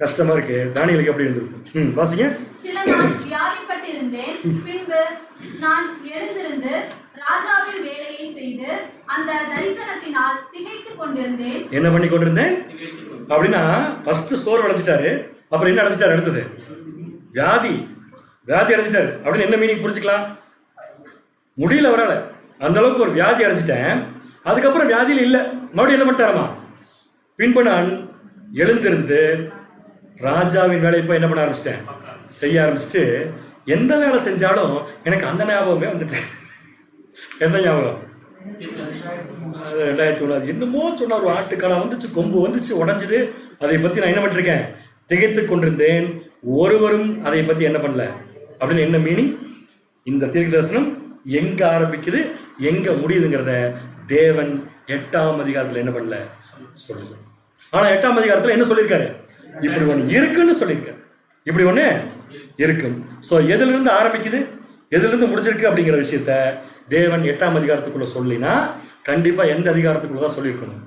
கஷ்டமா இருக்கு. தானியேலுக்கு எப்படி இருந்திருக்கு? வாசிங்க. சில நாள் வியாதிப்பட்டிருந்தேன். பின்பு நான் எழுந்திருந்து ராஜாவின் வேலையை செய்து அந்த தரிசனத்தினால் திகைத்துக் கொண்டிருந்தேன். என்ன பண்ணி கொண்டிருந்தேன் அப்படின்னா, ஃபர்ஸ்ட் சோறு அடைச்சிட்டாரு, அப்புறம் என்ன அடைச்சிட்டாரு, அடுத்தது வியாதி அடைச்சிட்டாரு அப்படின்னு என்ன மீனிங் புரிஞ்சுக்கலாம்? முடியல அவரால், அந்த அளவுக்கு ஒரு வியாதி அடைச்சிட்டேன். அதுக்கப்புறம் வியாதியில் இல்லை, மறுபடியும் என்ன பண்ணிட்டாரமா, பின்பு நான் எழுந்திருந்து ராஜாவின் வேலையை போய் என்ன பண்ண ஆரம்பிச்சிட்டேன், செய்ய ஆரம்பிச்சுட்டு எந்த வேலை செஞ்சாலும் எனக்கு அந்த ஞாபகமே வந்துட்டேன். எந்த ஞாபகம்? 2009 என்னமோ சொன்னார், ஒரு ஆட்டுக்கால வந்துச்சு, கொம்பு வந்துச்சு, உடஞ்சுது, அதை பத்தி நான் என்ன பண்ணிருக்கேன், திகைத்துக் கொண்டிருந்தேன். ஒருவரும் அதை பத்தி என்ன பண்ணல அப்படின்னு என்ன மீனிங்? இந்த தீர்க்க தரிசனம் எங்க ஆரம்பிக்குது எங்க முடியுதுங்கிறத தேவன் 8ஆம் அதிகாரத்துல என்ன பண்ணல சொல்லல. ஆனா 8ஆம் அதிகாரத்துல என்ன சொல்லியிருக்காரு, இப்படி ஒண்ணு இருக்குன்னு சொல்லியிருக்காரு, இப்படி ஒண்ணு இருக்கும். சோ எதுல இருந்து ஆரம்பிக்குது எதுல இருந்து முடிஞ்சிருக்கு அப்படிங்கிற விஷயத்த தேவன் 8ஆம் அதிகாரத்துக்குள்ள சொல்லினா கண்டிப்பா எந்த அதிகாரத்துக்குள்ள தான் சொல்லியிருக்கணும்,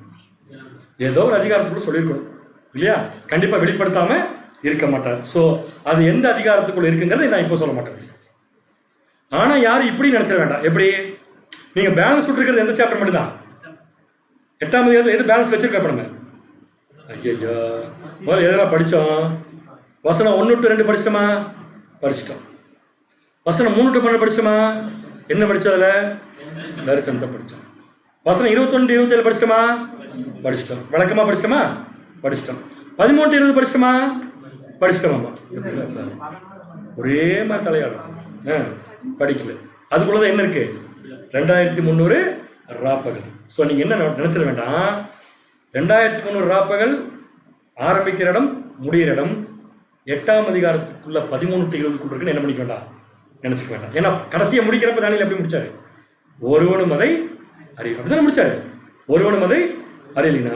ஏதோ ஒரு அதிகாரத்துக்குள்ள சொல்லியிருக்கணும் இல்லையா? கண்டிப்பா வெளிப்படுத்தாம இருக்க மாட்டார். சோ அது எந்த அதிகாரத்துக்குள்ள இருக்குங்கிறத நான் இப்போ சொல்ல மாட்டேன். ஆனா யாரும் இப்படி நினைச்சிட வேண்டாம். எப்படி நீங்க பேலன்ஸ் விட்டுருக்கிறது எந்த சாப்டர் மட்டும் தான்? 8ஆம் அதிகாரத்தில் எது பேலன்ஸ் வச்சிருக்க பண்ணுங்க. ஐயோ முதல்ல எதெல்லாம் படிச்சோம்? வசனம் 1 to 2 படிச்சிட்டோமா? படிச்சிட்டோம். வசனம் 3 to 12 படிச்சோமா? என்ன படிச்சோம்? அதுல தரிசனத்தை படிச்சோம். வசனம் 21 27 படிச்சிட்டோமா? படிச்சிட்டோம். விளக்கமா படிச்சிட்டோமா? படிச்சிட்டோம். 13 20 படிச்சிட்டோமா? படிச்சிட்டோமா? ஒரே மாதிரி தலையாடும் படிக்கல. அதுக்குள்ளதான் என்ன இருக்கு? 2300 ராப்பகல். ஸோ நீங்க என்ன நினைச்சிட வேண்டாம், 2300 ராப்பகல் ஆரம்பிக்கிற இடம் முடிகிற இடம் 8ஆம் அதிகாரத்துக்குள்ள 13 to 20 இருக்குன்னு என்ன பண்ணிக்க வேண்டாம், நினைச்சுக்க வேண்டாம். ஏன்னா கடைசியை முடிக்கிறப்ப தானியேல் எப்படி முடிச்சாரு? ஒருவனும் அதை அறிய, அப்படித்தானே முடிச்சாரு. ஒருவனும் அதை அறியலைன்னா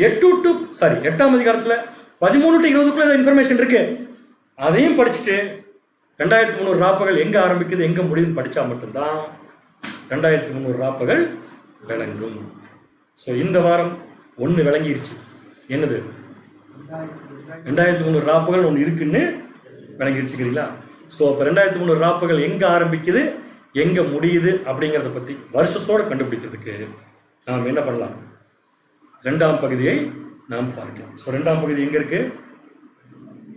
8ஆம் அதிகாரத்துல 13 to 20 இன்ஃபர்மேஷன் இருக்கு. அதையும் படிச்சுட்டு 2300 ராப்பகல் எங்க ஆரம்பிக்குது எங்க முடியுதுன்னு படிச்சா மட்டும்தான் 2300 ராப்பகல் விளங்கும். ஸோ இந்த வாரம் ஒன்று விளங்கிருச்சு. என்னது? 2300 ராப்பகல் ஒன்று இருக்குன்னு விளங்கிருச்சுக்கிறீங்களா? ஸோ அப்போ 2300 ராப்பகல் எங்க ஆரம்பிக்குது எங்க முடியுது அப்படிங்கிறத பத்தி வருஷத்தோட கண்டுபிடிக்கிறதுக்கு நாம் என்ன பண்ணலாம்? 2ஆம் பகுதியை நாம் பார்க்கலாம். ஸோ 2ஆம் பகுதி எங்க இருக்கு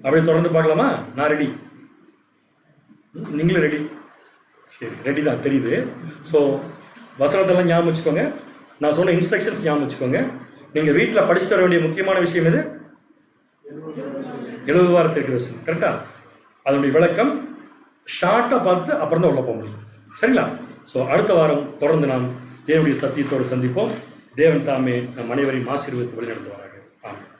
அப்படியே தொடர்ந்து பார்க்கலாமா? நான் ரெடி, நீங்களும் ரெடி? சரி, ரெடி தான் தெரியுது. ஸோ வசனத்தெல்லாம் ஞாபகம் வச்சுக்கோங்க, நான் சொன்ன இன்ஸ்ட்ரக்ஷன்ஸ் ஞாபகம் வச்சுக்கோங்க. நீங்கள் வீட்டில் படிச்சுட்டு வர வேண்டிய முக்கியமான விஷயம் எது? 70 வார தீர்க்கதரிசனம், கரெக்டா? அதனுடைய விளக்கம் ஷார்ட்டாக பார்த்துட்டு அப்புறம் தான் உள்ள போக முடியும், சரிங்களா? ஸோ அடுத்த வாரம் தொடர்ந்து நாம் தேவனுடைய சத்தியத்தோடு சந்திப்போம். தேவன் தாமே நம் அனைவரையும் ஆசீர்வதித்து வழிநடத்துவாராக. ஆமாம்.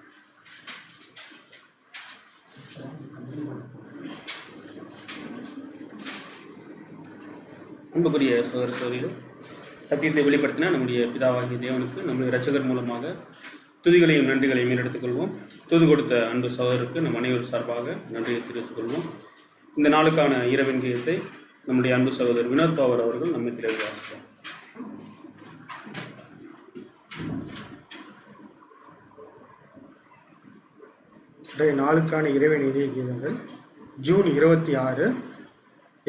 அன்புக்குரிய சகோதர சகோதரிகள், சத்தியத்தை வெளிப்படுத்தின நம்முடைய பிதாவாகிய தேவனுக்கு நம்முடைய இரட்சகர் மூலமாக துதிகளையும் நன்றிகளையும் மீறெடுத்துக்கொள்வோம். துதி கொடுத்த அன்பு சகோதரருக்கு நம் அனைவர் சார்பாக நன்றியை தெரிவித்துக் கொள்வோம். இந்த நாளுக்கான இரவின் கீதத்தை நம்முடைய அன்பு சகோதரர் வினோத் பவர் அவர்கள் நம்மை திரையில் வாசிப்போம். இன்றைய நாளுக்கான இறைவன் இறை கீதங்கள் ஜூன் 26,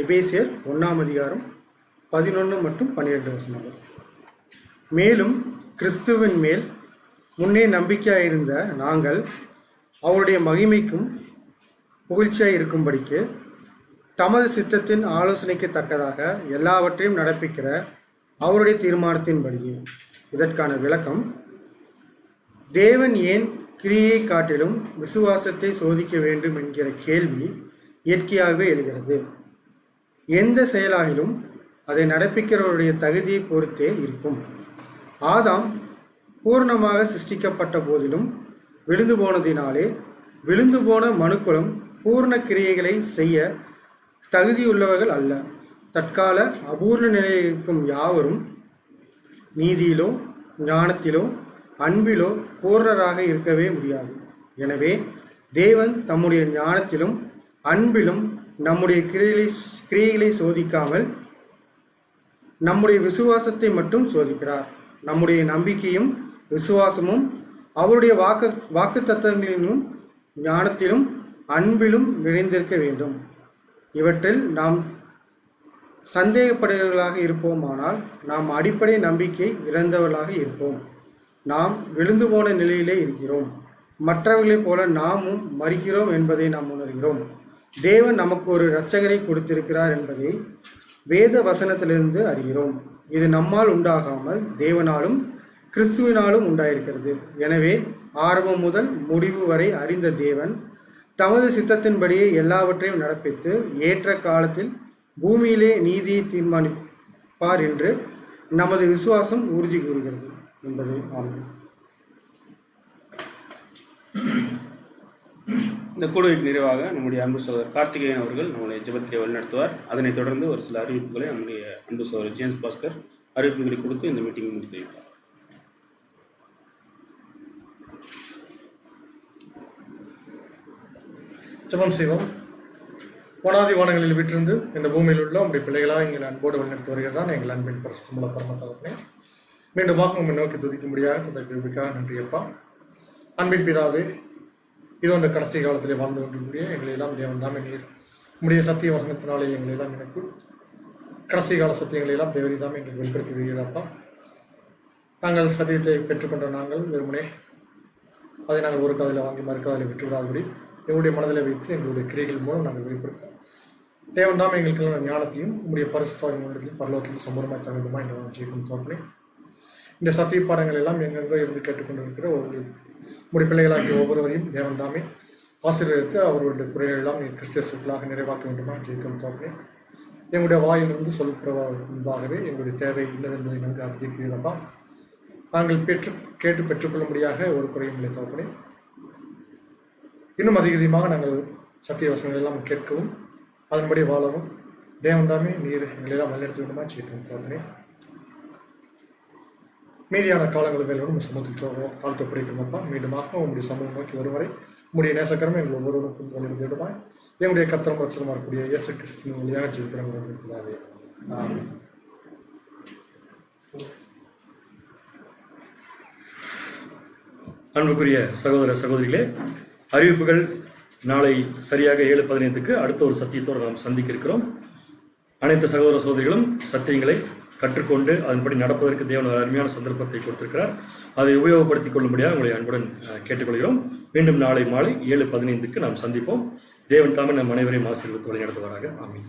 எபேசியர் 1ஆம் அதிகாரம் 11 மற்றும் 12 வசனங்கள். மேலும் கிறிஸ்துவின் மேல் முன்னே நம்பிக்கையாயிருந்த நாங்கள் அவருடைய மகிமைக்கும் புகழ்ச்சியாய் இருக்கும்படிக்கு தமது சித்தத்தின் ஆலோசனைக்கு தக்கதாக எல்லாவற்றையும் நடப்பிக்கிற அவருடைய தீர்மானத்தின்படியே. இதற்கான விளக்கம்: தேவன் ஏன் கிரியை காட்டிலும் விசுவாசத்தை சோதிக்க வேண்டும் என்கிற கேள்வி இயற்கையாகவே எழுகிறது. எந்த செயலாகிலும் அதை நடப்பிக்கிறவருடைய தகுதியை பொறுத்தே இருக்கும். ஆதாம் பூர்ணமாக சிருஷ்டிக்கப்பட்ட போதிலும் விழுந்து போனதினாலே விழுந்து போன மனுக்குலம் பூர்ண கிரியைகளை செய்ய தகுதியுள்ளவர்கள் அல்ல. தற்கால அபூர்ண நிலையில் இருக்கும் யாவரும் நீதியிலோ ஞானத்திலோ அன்பிலோ பூர்ணராக இருக்கவே முடியாது. எனவே தேவன் தம்முடைய ஞானத்திலும் அன்பிலும் நம்முடைய கிரியைகளை சோதிக்காமல் நம்முடைய விசுவாசத்தை மட்டும் சோதிக்கிறார். நம்முடைய நம்பிக்கையும் விசுவாசமும் அவருடைய வாக்கு தத்தங்களிலும் ஞானத்திலும் அன்பிலும் நிறைந்திருக்க வேண்டும். இவற்றில் நாம் சந்தேகப்படுகிறவர்களாக இருப்போமானால் நாம் அடிப்படை நம்பிக்கை இழந்தவர்களாக இருப்போம். நாம் விழுந்து போன நிலையிலே இருக்கிறோம். மற்றவர்களைப் போல நாமும் மறிக்கிறோம் என்பதை நாம் உணர்கிறோம். தேவன் நமக்கு ஒரு இரட்சகரை கொடுத்திருக்கிறார் என்பதை வேத வசனத்திலிருந்து அறிகிறோம். இது நம்மால் உண்டாகாமல் தேவனாலும் கிறிஸ்துவினாலும் உண்டாயிருக்கிறது. எனவே ஆரம்பம் முதல் முடிவு வரை அறிந்த தேவன் தமது சித்தத்தின்படியே எல்லாவற்றையும் நடப்பித்து ஏற்ற காலத்தில் பூமியிலே நீதியை தீர்மானிப்பார் என்று நமது விசுவாசம் உறுதி கூறுகிறது என்பது ஆகும். இந்த கூடுகைக்கு நிறைவாக நம்முடைய அன்பு சகோதரர் கார்த்திகேயன் அவர்கள் நம்முடைய ஜெபத்திலே வழிநடத்துவார். அதனைத் தொடர்ந்து ஒரு சில அறிவிப்புகளை நம்முடைய அன்பு சகோதரர் ஜேம்ஸ் பாஸ்கர் அறிவிப்புகளை கொடுத்து இந்த மீட்டிங் முடித்து வைப்பார். ஜெபம் செய்வோம். வானாதி வானங்களில் விட்டிருந்து இந்த பூமியில் உள்ள உங்களுடைய பிள்ளைகளாக எங்கள் அன்போடு வழிநடத்தி வருகிறதான் எங்கள் அன்பின் பரிசுத்தமுள்ள பரமத்தகப்பனே, மீண்டுமாக உங்களை நோக்கி துதிக்கும்படியாக தந்தைக்காக நன்றி அப்பா. அன்பின் பிதாவே, இது அந்த கடைசி காலத்திலே வாழ்ந்து கொண்டிருக்கூடிய எங்களை எல்லாம் தேவன் தாமே நீர் உங்களுடைய சத்திய வசனத்தினாலே எங்களை எல்லாம் எனக்கு கடைசி கால சத்தியங்களை எல்லாம் தேவரி தாமே எங்களுக்கு வெளிப்படுத்தி வருகிறப்பா. நாங்கள் சத்தியத்தை பெற்றுக்கொண்ட நாங்கள் வெறுமனே அதை நாங்கள் ஒரு காதில் வாங்கி மறு காதில் விட்டுவிடாதபடி எங்களுடைய மனதில் வைத்து எங்களுடைய கிரைகள் மூலம் நாங்கள் வெளிப்படுத்தோம். தேவன் தாமே எங்களுக்கு ஞானத்தையும் உங்களுடைய பரிசுத்தையும் பரலோகத்தையும் சம்பூர்ணமாக தகுந்தமாக இந்த ஜெயிக்கும் தோப்பனே. இந்த சத்திய பாடங்கள் எல்லாம் எங்கெங்கே இருந்து கேட்டுக்கொண்டிருக்கிற உங்களுடைய பிள்ளைகளாகிய ஒவ்வொருவரையும் தேவன் தாமே ஆசீர்வதித்து அவர்களுடைய குறைகள் எல்லாம் கிறிஸ்தியசுக்களாக நிறைவாக்க வேண்டுமா ஜெயிக்கும் தோப்பனே. எங்களுடைய வாயிலிருந்து சொல்லுகிற முன்பாகவே எங்களுடைய தேவை இல்லை என்பதை நன்கு அறிவிக்கிறப்பா. நாங்கள் கேட்டு பெற்றுக்கொள்ளும்படியாக ஒரு குறையும் இல்லை தோப்பனே. இன்னும் அதிகமாக நாங்கள் சத்திய வசனங்கள் எல்லாம் கேட்கவும் அதன்படி வாழவும் தேவன் தாமே நீர் எங்களெல்லாம் வழிநடத்த வேண்டுமா செய்யும் தோப்பனே. மீதியான காலங்கள் மேலும் சமூகத்தில் தாழ்த்து பிடிக்கிறோம்ப்பா. மீண்டுமாக உங்களுடைய சமூகம் நோக்கி வரும் வரை உங்களுடைய நேசக்கரமே எங்கள் ஒவ்வொருவருக்கும் வழிநடத்த வேண்டுமா எங்களுடைய கர்த்தரும் ரட்சகருமா இருக்கக்கூடிய இயேசு கிறிஸ்துவின் வழியாக ஜெயிக்கிறோம். அன்புக்குரிய சகோதர சகோதரிகளே, அறிவிப்புகள் நாளை சரியாக 7:15 அடுத்த ஒரு சத்தியத்தோடு நாம் சந்திக்க இருக்கிறோம். அனைத்து சகோதர சகோதரிகளும் சத்தியங்களை கற்றுக்கொண்டு அதன்படி நடப்பதற்கு தேவன் ஒரு அருமையான சந்தர்ப்பத்தை கொடுத்திருக்கிறார். அதை உபயோகப்படுத்திக் கொள்ளும்படியாக உங்களை அன்புடன் கேட்டுக்கொள்கிறோம். மீண்டும் நாளை மாலை 7:15 நாம் சந்திப்போம். தேவன் தாமே நம் அனைவரையும் ஆசீர்வதித்து வழிநடத்துவாராக. ஆமென்.